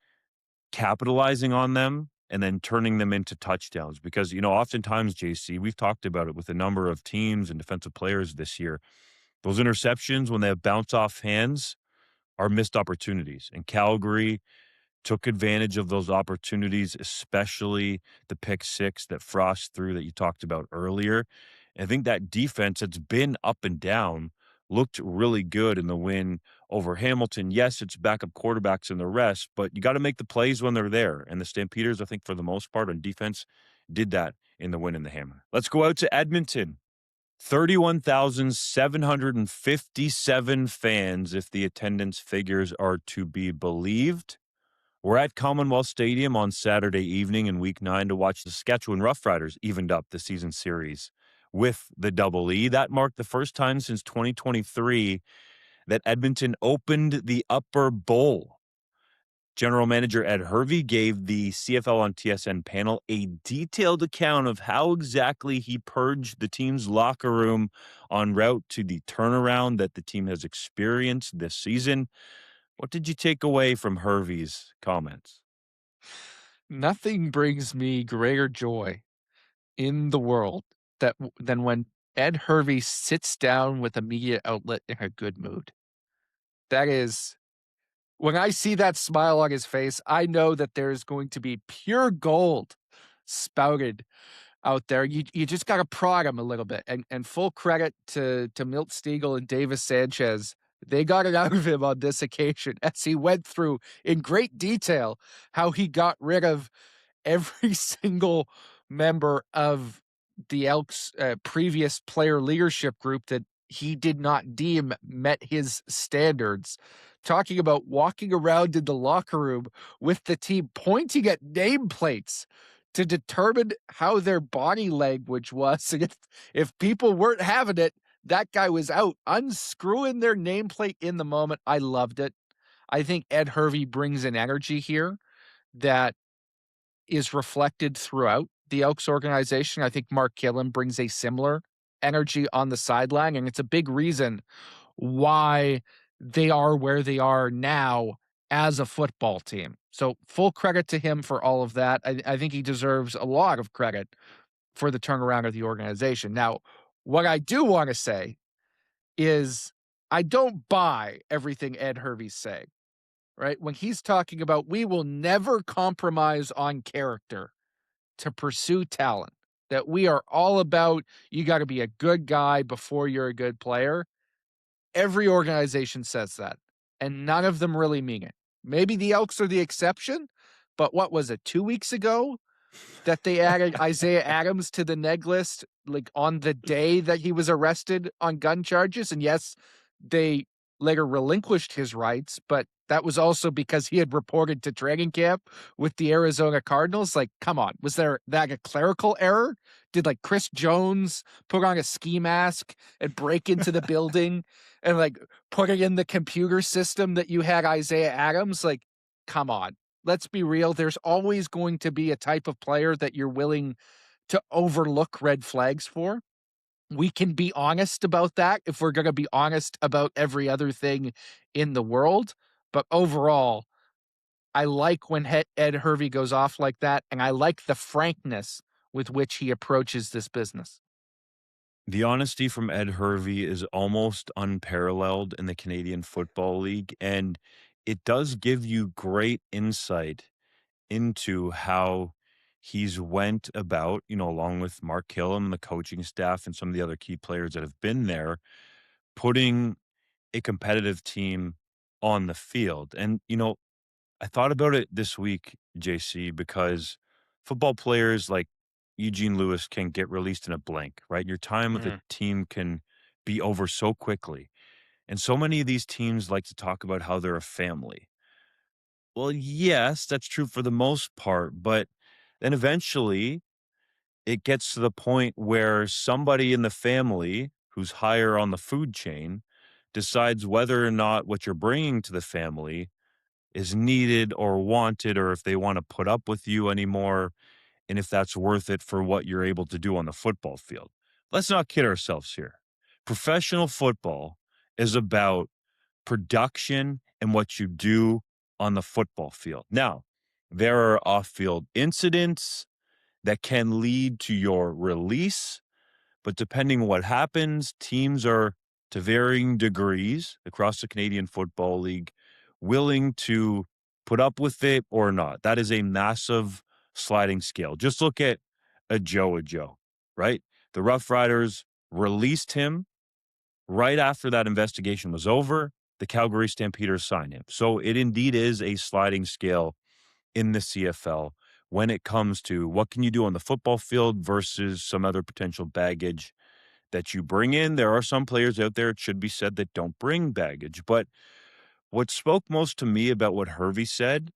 S1: capitalizing on them and then turning them into touchdowns. Because, oftentimes, JC, we've talked about it with a number of teams and defensive players this year. Those interceptions, when they have bounce off hands, are missed opportunities. And Calgary took advantage of those opportunities, especially the pick six that Frost threw that you talked about earlier. And I think that defense that's been up and down looked really good in the win over Hamilton. Yes, it's backup quarterbacks and the rest, but you got to make the plays when they're there. And the Stampeders, I think, for the most part on defense, did that in the win in the Hammer. Let's go out to Edmonton. 31,757 fans, if the attendance figures are to be believed. We're at Commonwealth Stadium on Saturday evening in Week 9 to watch the Saskatchewan Roughriders evened up the season series with the Double E. That marked the first time since 2023 that Edmonton opened the Upper Bowl. General Manager Ed Hervey gave the CFL on TSN panel a detailed account of how exactly he purged the team's locker room en route to the turnaround that the team has experienced this season. What did you take away from Hervey's comments?
S2: Nothing brings me greater joy in the world than when Ed Hervey sits down with a media outlet in a good mood. That is, when I see that smile on his face, I know that there's going to be pure gold spouted out there. You just got to prod him a little bit, and full credit to Milt Stegall and Davis Sanchez. They got it out of him on this occasion as he went through in great detail how he got rid of every single member of the Elks' previous player leadership group that he did not deem met his standards. Talking about walking around in the locker room with the team pointing at nameplates to determine how their body language was. And if people weren't having it, that guy was out, unscrewing their nameplate in the moment. I loved it. I think Ed Hervey brings an energy here that is reflected throughout the Elks organization. I think Mark Killen brings a similar energy on the sideline, and it's a big reason why they are where they are now as a football team. So full credit to him for all of that. I think he deserves a lot of credit for the turnaround of the organization. Now, what I do want to say is I don't buy everything Ed Hervey's saying, right? When he's talking about we will never compromise on character to pursue talent, that we are all about you got to be a good guy before you're a good player. Every organization says that, and none of them really mean it. Maybe the Elks are the exception, but what was it, 2 weeks ago that they added Isaiah Adams to the neg list, like on the day that he was arrested on gun charges? And yes, they later relinquished his rights, but that was also because he had reported to training camp with the Arizona Cardinals. Like, come on, was there that a clerical error? Did like Chris Jones put on a ski mask and break into the building and like put it in the computer system that you had Isaiah Adams? Like, come on. Let's be real. There's always going to be a type of player that you're willing to overlook red flags for. We can be honest about that if we're going to be honest about every other thing in the world. But overall, I like when Ed Hervey goes off like that, and I like the frankness with which he approaches this business.
S1: The honesty from Ed Hervey is almost unparalleled in the Canadian Football League, and it does give you great insight into how he's went about, along with Mark Killam, the coaching staff, and some of the other key players that have been there, putting a competitive team on the field. And, I thought about it this week, JC, because football players like Eugene Lewis can get released in a blank, right? Your time with a
S2: Mhm.
S1: team can be over so quickly. And so many of these teams like to talk about how they're a family. Well, yes, that's true for the most part, but then eventually it gets to the point where somebody in the family who's higher on the food chain decides whether or not what you're bringing to the family is needed or wanted, or if they want to put up with you anymore, and if that's worth it for what you're able to do on the football field. Let's not kid ourselves here. Professional football is about production and what you do on the football field. Now, there are off field incidents that can lead to your release, but depending on what happens, teams are to varying degrees across the Canadian Football League willing to put up with it or not. That is a massive sliding scale. Just look at a Joe, right? The Rough Riders released him right after that investigation was over. The Calgary Stampeders signed him. So it indeed is a sliding scale in the CFL when it comes to what can you do on the football field versus some other potential baggage that you bring in. There are some players out there, it should be said, that don't bring baggage. But what spoke most to me about what Hervey said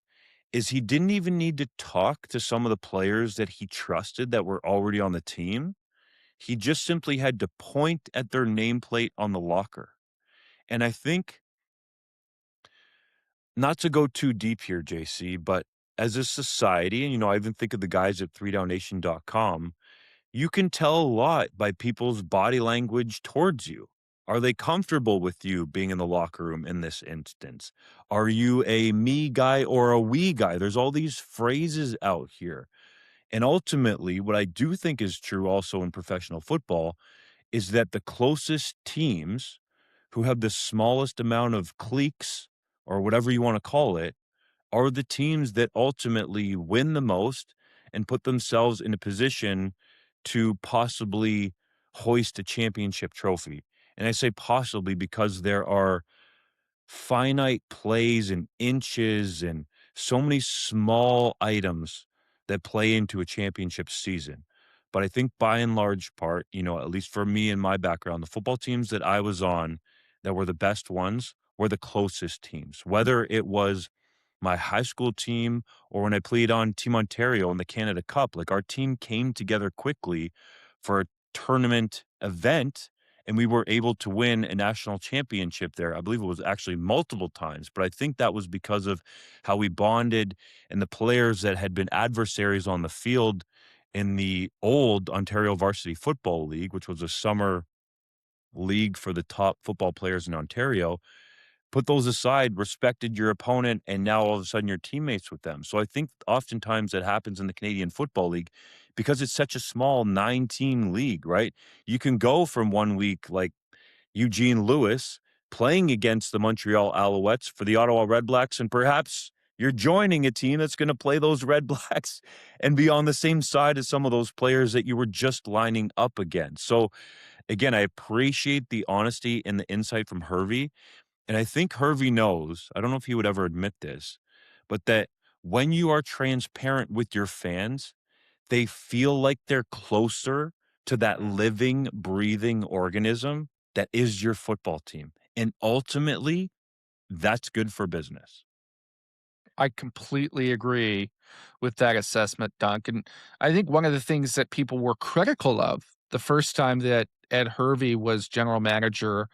S1: is he didn't even need to talk to some of the players that he trusted that were already on the team. He just simply had to point at their nameplate on the locker. And I think, not to go too deep here, JC, but as a society, and I even think of the guys at 3DownNation.com, you can tell a lot by people's body language towards you. Are they comfortable with you being in the locker room in this instance? Are you a me guy or a we guy? There's all these phrases out here. And ultimately, what I do think is true also in professional football is that the closest teams who have the smallest amount of cliques or whatever you want to call it are the teams that ultimately win the most and put themselves in a position to possibly hoist a championship trophy. And I say possibly because there are finite plays and inches and so many small items that play into a championship season. But I think by and large part, at least for me and my background, the football teams that I was on that were the best ones were the closest teams, whether it was my high school team or when I played on Team Ontario in the Canada Cup. Like, our team came together quickly for a tournament event, and we were able to win a national championship there. I believe it was actually multiple times, but I think that was because of how we bonded and the players that had been adversaries on the field in the old Ontario Varsity Football League, which was a summer league for the top football players in Ontario. Put those aside, respected your opponent, and now all of a sudden you're teammates with them. So I think oftentimes that happens in the Canadian Football League because it's such a small 9-team league, right? You can go from one week like Eugene Lewis playing against the Montreal Alouettes for the Ottawa Redblacks, and perhaps you're joining a team that's going to play those Redblacks and be on the same side as some of those players that you were just lining up against. So again, I appreciate the honesty and the insight from Hervey. And I think Hervey knows, I don't know if he would ever admit this, but that when you are transparent with your fans, they feel like they're closer to that living, breathing organism that is your football team. And ultimately, that's good for business.
S2: I completely agree with that assessment, Dunk. And I think one of the things that people were critical of the first time that Ed Hervey was general manager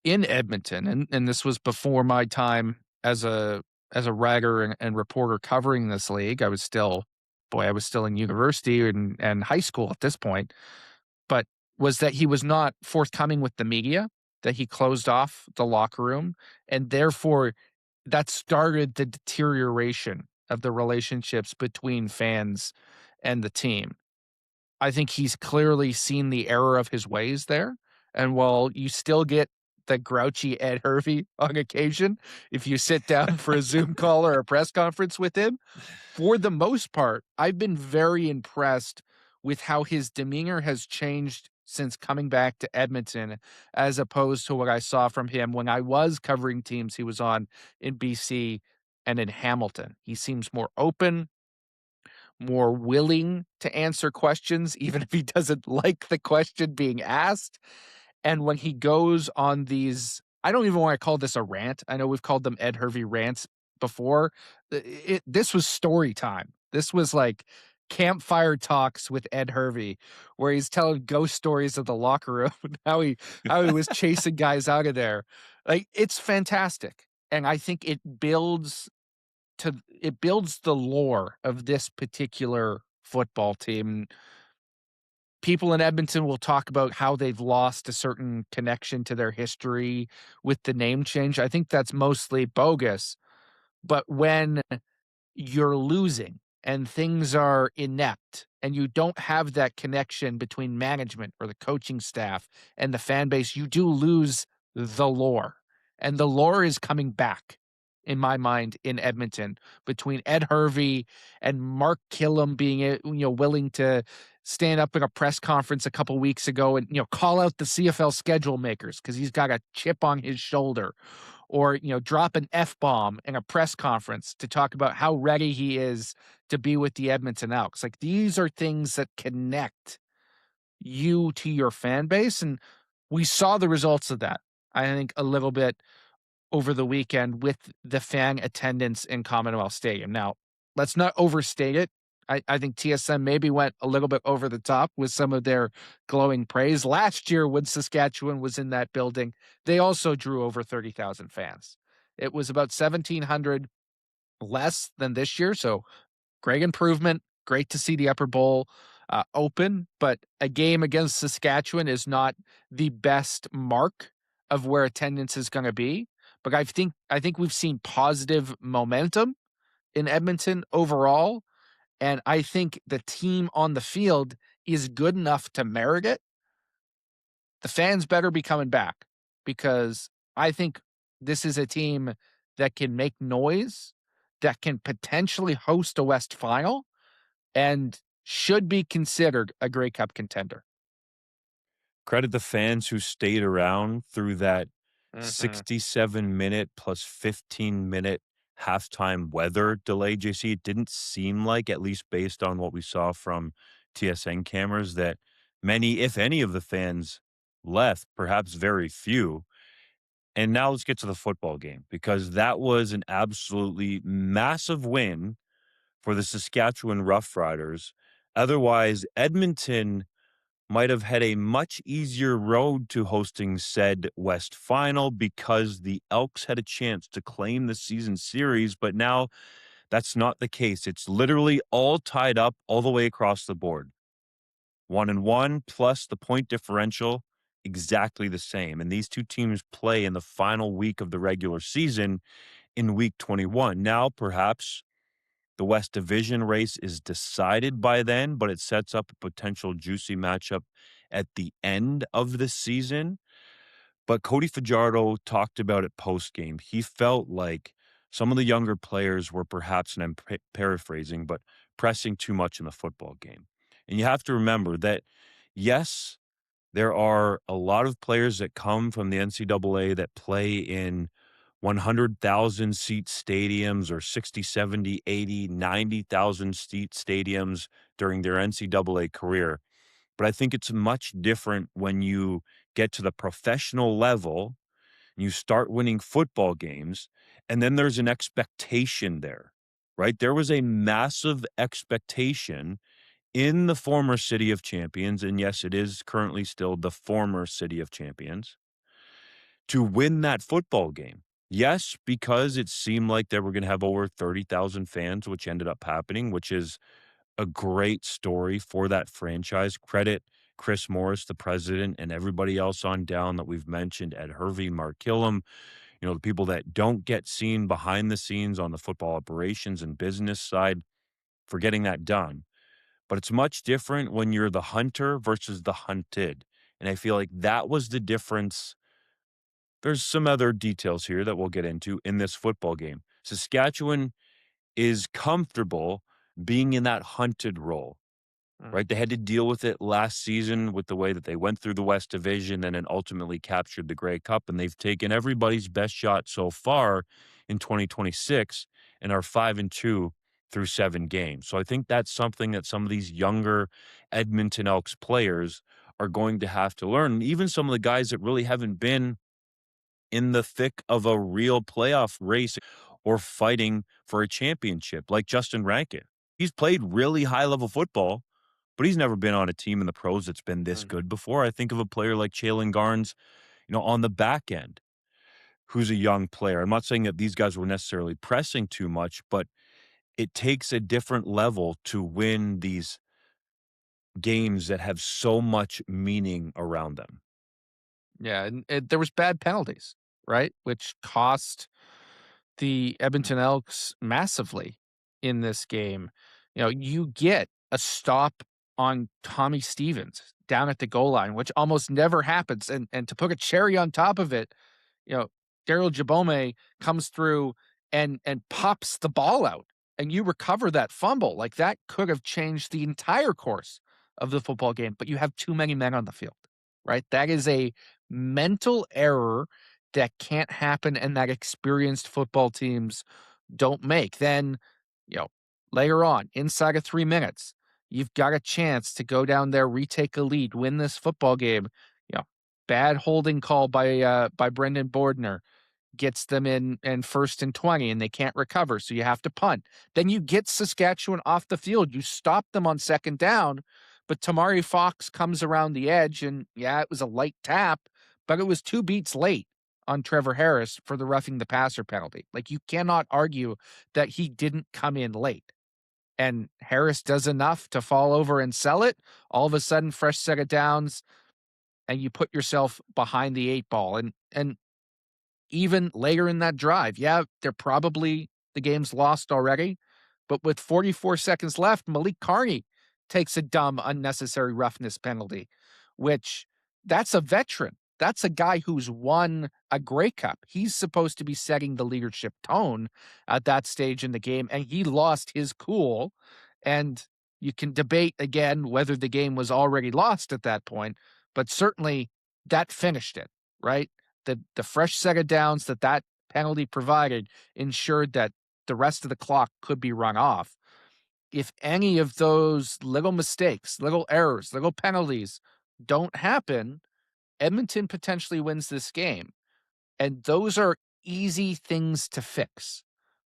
S2: in Edmonton, and this was before my time as a writer and reporter covering this league. I was still in university and high school at this point, but was that he was not forthcoming with the media, that he closed off the locker room, and therefore that started the deterioration of the relationships between fans and the team. I think he's clearly seen the error of his ways there. And while you still get the grouchy Ed Hervey on occasion, if you sit down for a Zoom call or a press conference with him, for the most part, I've been very impressed with how his demeanor has changed since coming back to Edmonton, as opposed to what I saw from him when I was covering teams he was on in BC and in Hamilton. He seems more open, more willing to answer questions, even if he doesn't like the question being asked. And when he goes on these, I don't even want to call this a rant. I know we've called them Ed Hervey rants before. This was story time. This was like campfire talks with Ed Hervey, where he's telling ghost stories of the locker room and how he was chasing guys out of there. Like, it's fantastic. And I think it builds the lore of this particular football team. People in Edmonton will talk about how they've lost a certain connection to their history with the name change. I think that's mostly bogus. But when you're losing and things are inept and you don't have that connection between management or the coaching staff and the fan base, you do lose the lore. And the lore is coming back in my mind in Edmonton between Ed Hervey and Mark Killam being willing to stand up in a press conference a couple weeks ago and call out the CFL schedule makers because he's got a chip on his shoulder, or drop an F-bomb in a press conference to talk about how ready he is to be with the Edmonton Elks. Like, these are things that connect you to your fan base. And we saw the results of that, I think, a little bit over the weekend with the fan attendance in Commonwealth Stadium. Now, let's not overstate it. I think TSM maybe went a little bit over the top with some of their glowing praise. Last year, when Saskatchewan was in that building, they also drew over 30,000 fans. It was about 1,700 less than this year. So great improvement. Great to see the upper bowl open, but a game against Saskatchewan is not the best mark of where attendance is going to be. But I think we've seen positive momentum in Edmonton overall, and I think the team on the field is good enough to merit it. The fans better be coming back because I think this is a team that can make noise, that can potentially host a West Final, and should be considered a Grey Cup contender.
S1: Credit the fans who stayed around through that
S2: Mhm.
S1: 67-minute plus 15-minute halftime weather delay, JC. It didn't seem like, at least based on what we saw from TSN cameras, that many, if any, of the fans left, perhaps very few. And now let's get to the football game because that was an absolutely massive win for the Saskatchewan Roughriders. Otherwise, Edmonton might have had a much easier road to hosting said West Final because the Elks had a chance to claim the season series, but now that's not the case. It's literally all tied up all the way across the board. 1-1 plus the point differential, exactly the same. And these two teams play in the final week of the regular season in week 21. Now, perhaps the West Division race is decided by then, but it sets up a potential juicy matchup at the end of the season. But Cody Fajardo talked about it post game. He felt like some of the younger players were perhaps, and I'm paraphrasing, but pressing too much in the football game. And you have to remember that, yes, there are a lot of players that come from the NCAA that play in 100,000 seat stadiums or 60, 70, 80, 90,000 seat stadiums during their NCAA career. But I think it's much different when you get to the professional level and you start winning football games, and then there's an expectation there, right? There was a massive expectation in the former City of Champions, and yes, it is currently still the former City of Champions, to win that football game. Yes, because it seemed like they were going to have over 30,000 fans, which ended up happening, which is a great story for that franchise. Credit Chris Morris, the president, and everybody else on down that we've mentioned, Ed Hervey, Mark Killam, the people that don't get seen behind the scenes on the football operations and business side for getting that done. But it's much different when you're the hunter versus the hunted. And I feel like that was the difference. There's some other details here that we'll get into in this football game. Saskatchewan is comfortable being in that hunted role,
S2: Mm.
S1: right? They had to deal with it last season with the way that they went through the West Division and then ultimately captured the Grey Cup. And they've taken everybody's best shot so far in 2026 and are 5-2 through 7 games. So I think that's something that some of these younger Edmonton Elks players are going to have to learn. And even some of the guys that really haven't been in the thick of a real playoff race or fighting for a championship, like Justin Rankin. He's played really high-level football, but he's never been on a team in the pros that's been this
S2: Mhm.
S1: good before. I think of a player like Jalen Garnes, on the back end, who's a young player. I'm not saying that these guys were necessarily pressing too much, but it takes a different level to win these games that have so much meaning around them.
S2: Yeah, and there was bad penalties, right? Which cost the Edmonton Elks massively in this game. You get a stop on Tommy Stevens down at the goal line, which almost never happens. And to put a cherry on top of it, you know, Daryl Jabome comes through and pops the ball out, and you recover that fumble. Like that could have changed the entire course of the football game, but you have too many men on the field, right? That is a mental error that can't happen and that experienced football teams don't make. Then, you know, later on, inside of 3 minutes, you've got a chance to go down there, retake a lead, win this football game. You know, bad holding call by Brendan Bordner gets them in first and 20 and they can't recover, so you have to punt. Then you get Saskatchewan off the field. You stop them on second down, but Tamari Fox comes around the edge and yeah, it was a light tap, but it was 2 beats late on Trevor Harris for the roughing the passer penalty. Like, you cannot argue that he didn't come in late. And Harris does enough to fall over and sell it. All of a sudden, fresh set of downs, and you put yourself behind the 8 ball. And even later in that drive, yeah, they're probably the game's lost already, but with 44 seconds left, Malik Carney takes a dumb, unnecessary roughness penalty, which that's a veteran. That's a guy who's won a Grey Cup. He's supposed to be setting the leadership tone at that stage in the game, and he lost his cool. And you can debate again whether the game was already lost at that point, but certainly that finished it, right? The fresh set of downs that penalty provided ensured that the rest of the clock could be run off. If any of those little mistakes, little errors, little penalties don't happen, Edmonton potentially wins this game. And those are easy things to fix.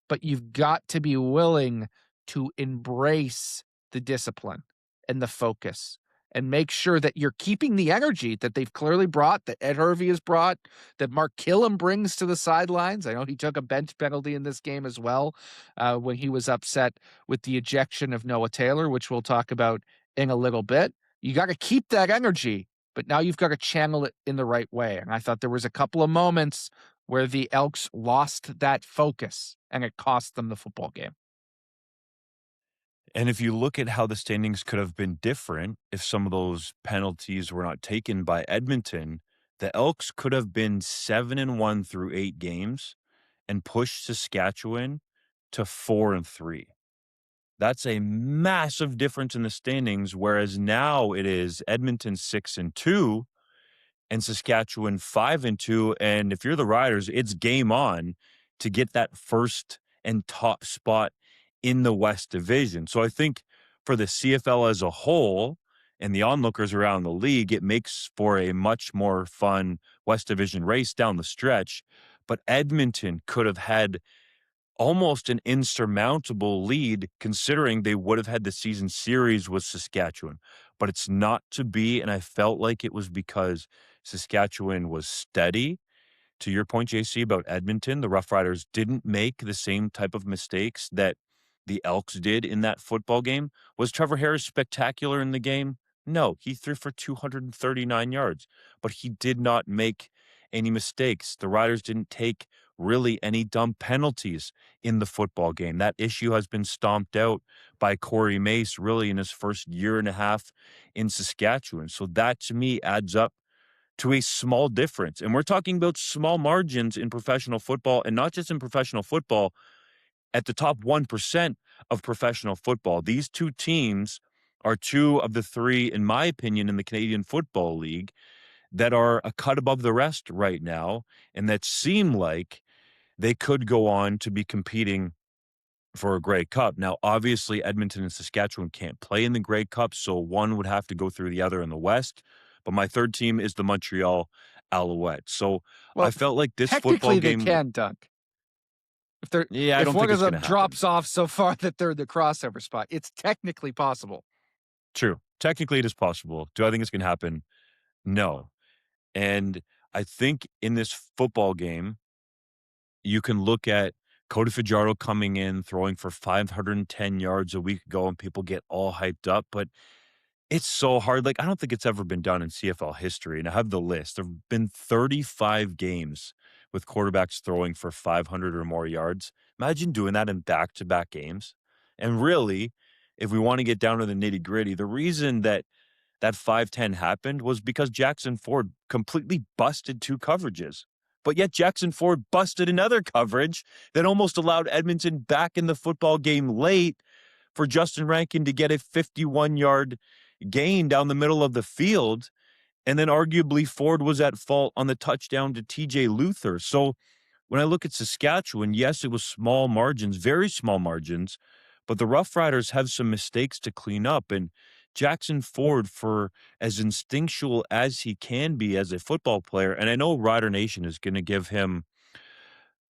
S2: But you've got to be willing to embrace the discipline and the focus and make sure that you're keeping the energy that they've clearly brought, that Ed Hervey has brought, that Mark Killam brings to the sidelines. I know he took a bench penalty in this game as well when he was upset with the ejection of Noah Taylor, which we'll talk about in a little bit. You got to keep that energy, but now you've got to channel it in the right way. And I thought there was a couple of moments where the Elks lost that focus and it cost them the football game.
S1: And if you look at how the standings could have been different if some of those penalties were not taken by Edmonton, the Elks could have been 7-1 through 8 games and pushed Saskatchewan to 4-3. That's a massive difference in the standings, whereas now it is Edmonton 6-2 and Saskatchewan 5-2. And if you're the Riders, it's game on to get that first and top spot in the West Division. So I think for the CFL as a whole and the onlookers around the league, it makes for a much more fun West Division race down the stretch. But Edmonton could have had almost an insurmountable lead considering they would have had the season series with Saskatchewan. But it's not to be, and I felt like it was because Saskatchewan was steady. To your point, JC, about Edmonton, the Rough Riders didn't make the same type of mistakes that the Elks did in that football game. Was Trevor Harris spectacular in the game? No, he threw for 239 yards, but he did not make any mistakes. The Riders didn't take really any dumb penalties in the football game. That issue has been stomped out by Corey Mace really in his first year and a half in Saskatchewan. So that to me adds up to a small difference. And we're talking about small margins in professional football, and not just in professional football, at the top 1% of professional football. These two teams are two of the three, in my opinion, in the Canadian Football League that are a cut above the rest right now and that seem like they could go on to be competing for a Grey Cup. Now, obviously, Edmonton and Saskatchewan can't play in the Grey Cup, so one would have to go through the other in the West. But my third team is the Montreal Alouettes. So I
S2: Well,
S1: felt like this football
S2: technically they
S1: game.
S2: can dunk.
S1: Yeah, I
S2: If
S1: don't
S2: one
S1: think
S2: of
S1: it's
S2: them
S1: going to happen.
S2: drops off so far that they're the crossover spot, it's technically possible.
S1: True. Technically, it is possible. Do I think it's going to happen? No. And I think in this football game, you can look at Cody Fajardo coming in, throwing for 510 yards a week ago, and people get all hyped up. But it's so hard. Like, I don't think it's ever been done in CFL history. And I have the list. There have been 35 games with quarterbacks throwing for 500 or more yards. Imagine doing that in back-to-back games. And really, if we want to get down to the nitty-gritty, the reason that 5-10 happened was because Jackson Ford completely busted 2 coverages. But yet Jackson Ford busted another coverage that almost allowed Edmonton back in the football game late for Justin Rankin to get a 51-yard gain down the middle of the field. And then arguably Ford was at fault on the touchdown to TJ Luther. So when I look at Saskatchewan, yes, it was small margins, very small margins, but the Rough Riders have some mistakes to clean up. And Jackson Ford, for as instinctual as he can be as a football player, and I know Rider Nation is going to give him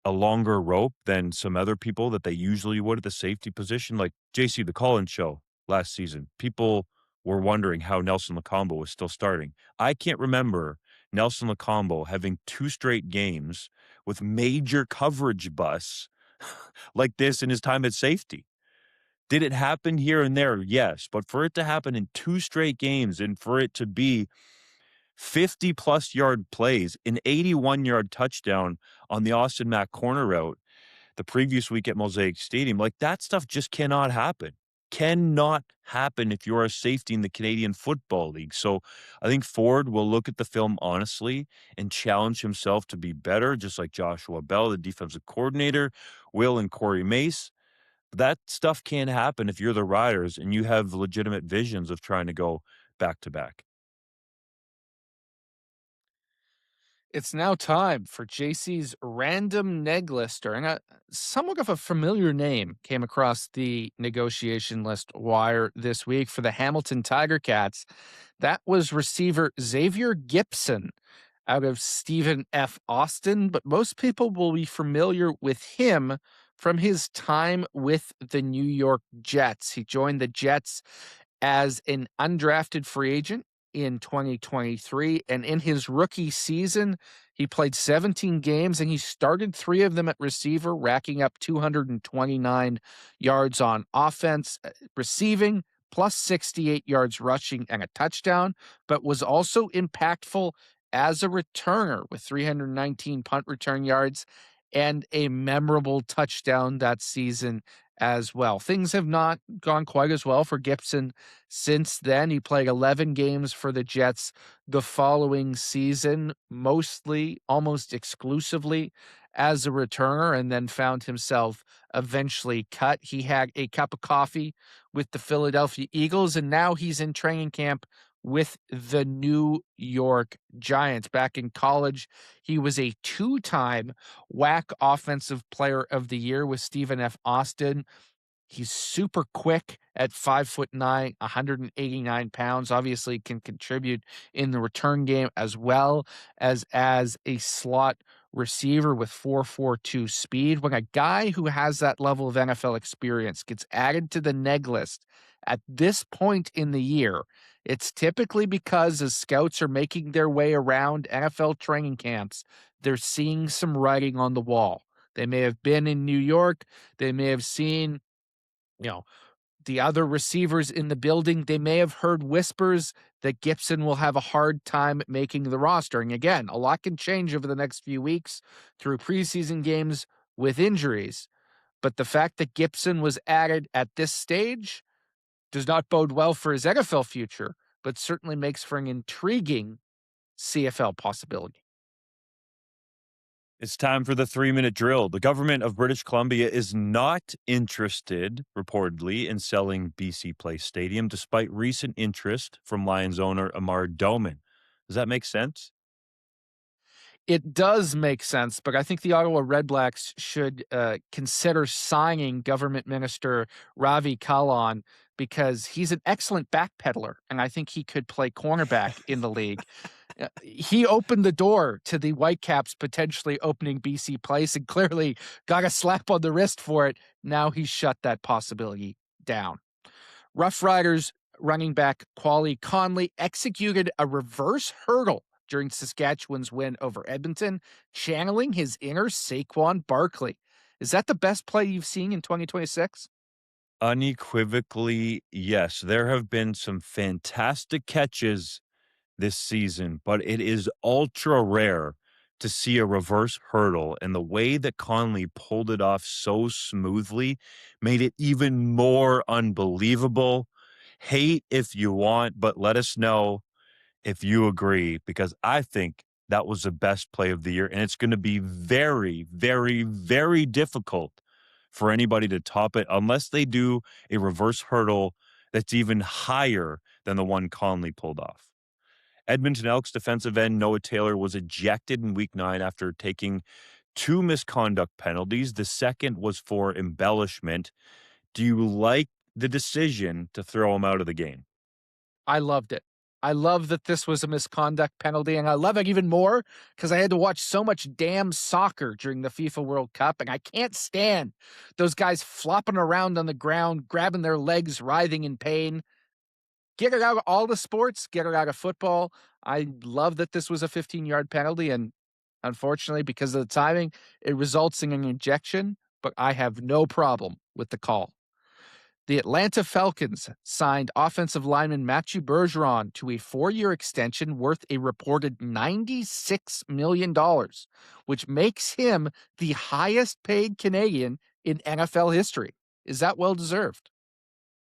S1: a longer rope than some other people that they usually would at the safety position, like JC, the call-in show last season. People were wondering how Nelson Lacombo was still starting. I can't remember Nelson Lacombo having 2 straight games with major coverage busts like this in his time at safety. Did it happen here and there? Yes, but for it to happen in 2 straight games and for it to be 50-plus yard plays, an 81-yard touchdown on the Austin Mack corner route the previous week at Mosaic Stadium, like, that stuff just cannot happen. Cannot happen if you're a safety in the Canadian Football League. So I think Ford will look at the film honestly and challenge himself to be better, just like Joshua Bell, the defensive coordinator, Will and Corey Mace. That stuff can't happen if you're the Riders and you have legitimate visions of trying to go back to back.
S2: It's now time for JC's random neg lister, and somewhat of a familiar name came across the negotiation list wire this week for the Hamilton Tiger Cats. That was receiver Xavier Gibson out of Stephen F. Austin, but most people will be familiar with him from his time with the New York Jets. He joined the Jets as an undrafted free agent in 2023. And in his rookie season, he played 17 games and he started 3 of them at receiver, racking up 229 yards on offense, receiving, plus 68 yards rushing and a touchdown, but was also impactful as a returner with 319 punt return yards and a memorable touchdown that season as well. Things have not gone quite as well for Gibson since then. He played 11 games for the Jets the following season, mostly, almost exclusively as a returner, and then found himself eventually cut. He had a cup of coffee with the Philadelphia Eagles, and now he's in training camp with the New York Giants. Back in college, he was a 2-time WAC Offensive Player of the Year with Stephen F. Austin. He's super quick at 5'9", 189 pounds. Obviously, can contribute in the return game as well as a slot receiver with 4.42 speed. When a guy who has that level of NFL experience gets added to the neg list at this point in the year, it's typically because as scouts are making their way around NFL training camps, they're seeing some writing on the wall. They may have been in New York. They may have seen, you know, the other receivers in the building. They may have heard whispers that Gibson will have a hard time making the roster. And again, a lot can change over the next few weeks through preseason games with injuries. But the fact that Gibson was added at this stage does not bode well for his NFL future, but certainly makes for an intriguing CFL possibility.
S1: It's time for the 3-minute drill. The government of British Columbia is not interested, reportedly, in selling BC Place Stadium, despite recent interest from Lions owner Amar Doman. Does that make sense?
S2: It does make sense, but I think the Ottawa Redblacks should consider signing Government Minister Ravi Kahlon because he's an excellent backpedaler, and I think he could play cornerback in the league. He opened the door to the Whitecaps potentially opening BC Place and clearly got a slap on the wrist for it. Now he's shut that possibility down. Rough Riders running back Quali Conley executed a reverse hurdle during Saskatchewan's win over Edmonton, channeling his inner Saquon Barkley. Is that the best play you've seen in 2026?
S1: Unequivocally, yes. There have been some fantastic catches this season, but it is ultra rare to see a reverse hurdle, and the way that Conley pulled it off so smoothly made it even more unbelievable. Hate if you want, but let us know if you agree, because I think that was the best play of the year, and it's going to be very, very, very difficult for anybody to top it unless they do a reverse hurdle that's even higher than the one Conley pulled off. Edmonton Elks defensive end Noah Taylor was ejected in Week 9 after taking 2 misconduct penalties. The second was for embellishment. Do you like the decision to throw him out of the game?
S2: I loved it. I love that this was a misconduct penalty, and I love it even more because I had to watch so much damn soccer during the FIFA World Cup, and I can't stand those guys flopping around on the ground, grabbing their legs, writhing in pain. Get it out of all the sports, get it out of football. I love that this was a 15-yard penalty, and unfortunately, because of the timing, it results in an ejection, but I have no problem with the call. The Atlanta Falcons signed offensive lineman Matthew Bergeron to a 4-year extension worth a reported $96 million, which makes him the highest paid Canadian in NFL history. Is that well deserved?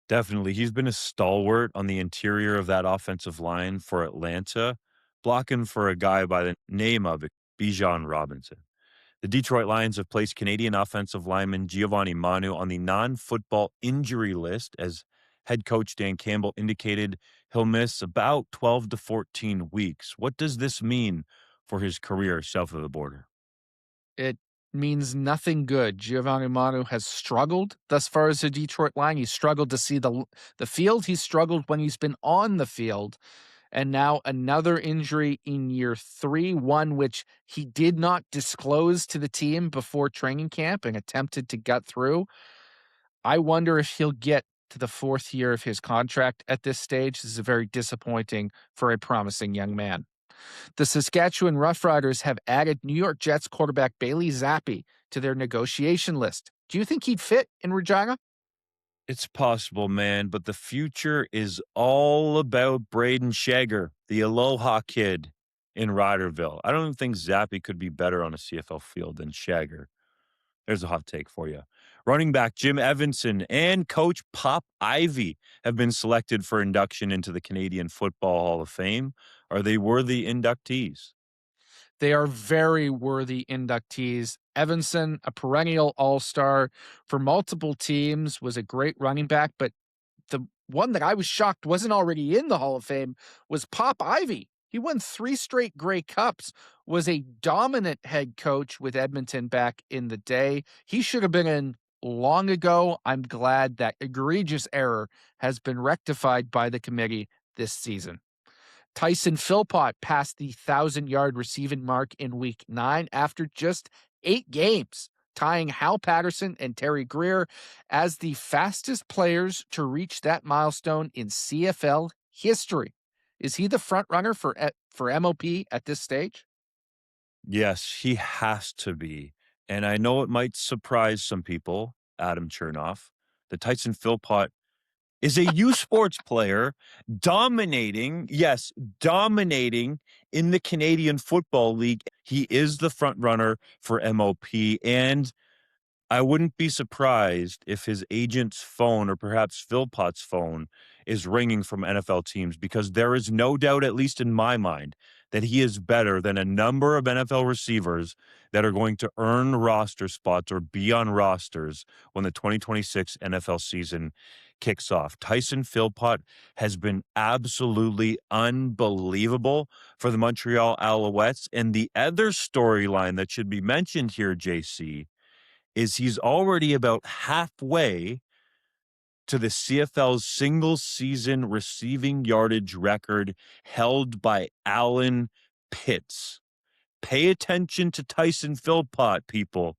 S1: Definitely. He's been a stalwart on the interior of that offensive line for Atlanta, blocking for a guy by the name of Bijan Robinson. The Detroit Lions have placed Canadian offensive lineman Giovanni Manu on the non-football injury list, as head coach Dan Campbell indicated he'll miss about 12 to 14 weeks. What does this mean for his career south of the border?
S2: It means nothing good. Giovanni Manu has struggled thus far as a Detroit Lion. He's struggled to see the field. He's struggled when he's been on the field. And now another injury in year 3, one which he did not disclose to the team before training camp and attempted to gut through. I wonder if he'll get to the 4th year of his contract at this stage. This is very disappointing for a promising young man. The Saskatchewan Roughriders have added New York Jets quarterback Bailey Zappi to their negotiation list. Do you think he'd fit in Regina?
S1: It's possible, man, but the future is all about Braden Shager, the Aloha kid in Ryderville. I don't think Zappy could be better on a CFL field than Shager. There's a hot take for you. Running back Jim Evanson and coach Pop Ivy have been selected for induction into the Canadian Football Hall of Fame. Are they worthy inductees?
S2: They are very worthy inductees. Evanson, a perennial all-star for multiple teams, was a great running back, but the one that I was shocked wasn't already in the Hall of Fame was Pop Ivy. He won 3 straight Grey Cups, was a dominant head coach with Edmonton back in the day. He should have been in long ago. I'm glad that egregious error has been rectified by the committee this season. Tyson Philpott passed the 1,000-yard receiving mark in Week 9 after just 8 games, tying Hal Patterson and Terry Greer as the fastest players to reach that milestone in CFL history. Is he the front runner for MOP at this stage?
S1: Yes, he has to be. And I know it might surprise some people, Adam Chernoff, that Tyson Philpott is a U Sports player dominating, yes, dominating in the Canadian Football League. He is the front runner for MOP, and I wouldn't be surprised if his agent's phone or perhaps Philpott's phone is ringing from NFL teams, because there is no doubt, at least in my mind, that he is better than a number of NFL receivers that are going to earn roster spots or be on rosters when the 2026 NFL season kicks off. Tyson Philpott has been absolutely unbelievable for the Montreal Alouettes. And the other storyline that should be mentioned here, JC, is he's already about halfway to the CFL's single season receiving yardage record held by Alan Pitts. Pay attention to Tyson Philpott, people,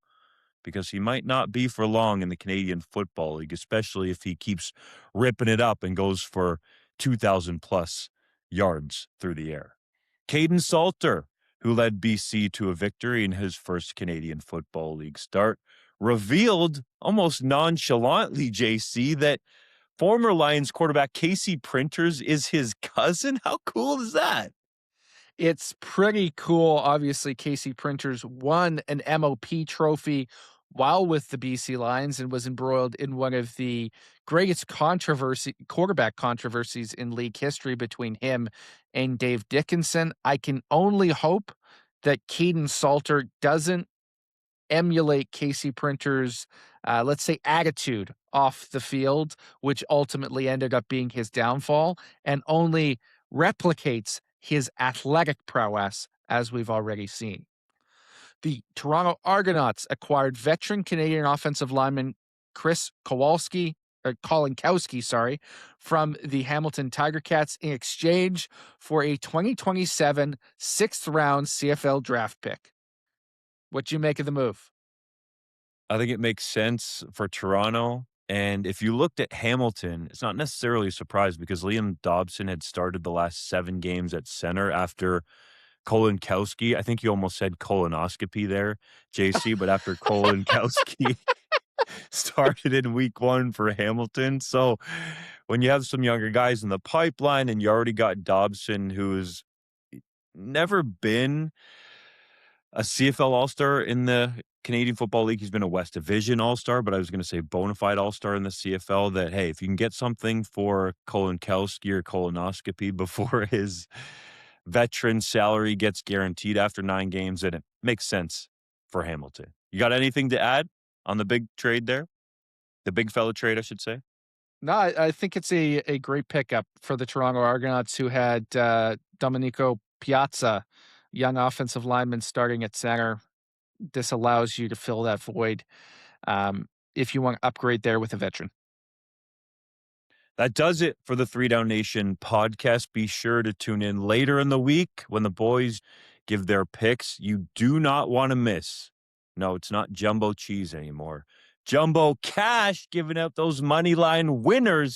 S1: because he might not be for long in the Canadian Football League, especially if he keeps ripping it up and goes for 2,000 plus yards through the air. Kaidon Salter, who led BC to a victory in his first Canadian Football League start, revealed almost nonchalantly, JC, that former Lions quarterback Casey Printers is his cousin. How cool is that?
S2: It's pretty cool. Obviously, Casey Printers won an MOP trophy while with the BC Lions and was embroiled in one of the greatest quarterback controversies in league history between him and Dave Dickinson. I can only hope that Kaidon Salter doesn't emulate Casey Printers, let's say, attitude off the field, which ultimately ended up being his downfall, and only replicates his athletic prowess, as we've already seen. The Toronto Argonauts acquired veteran Canadian offensive lineman Chris Kolinkowski, sorry, from the Hamilton Tiger Cats in exchange for a 2027 sixth round CFL draft pick. What do you make of the move?
S1: I think it makes sense for Toronto. And if you looked at Hamilton, it's not necessarily a surprise because Liam Dobson had started the last 7 games at center after Kolinkowski. I think you almost said colonoscopy there, JC, but after Kolinkowski started in week 1 for Hamilton. So when you have some younger guys in the pipeline and you already got Dobson, who's never been a CFL All-Star in the Canadian Football League. He's been a West Division All-Star, but I was going to say bona fide All-Star in the CFL that, hey, if you can get something for Kolinkowski or colonoscopy before his veteran salary gets guaranteed after 9 games, then it makes sense for Hamilton. You got anything to add on the big trade there? The big fella trade, I should say.
S2: No, I think it's a great pickup for the Toronto Argonauts, who had Domenico Piazza, young offensive lineman, starting at center. This allows you to fill that void if you want to upgrade there with a veteran.
S1: That does it for the 3DownNation podcast. Be sure to tune in later in the week when the boys give their picks. You do not want to miss. No, it's not jumbo cheese anymore. Jumbo cash, giving out those money line winners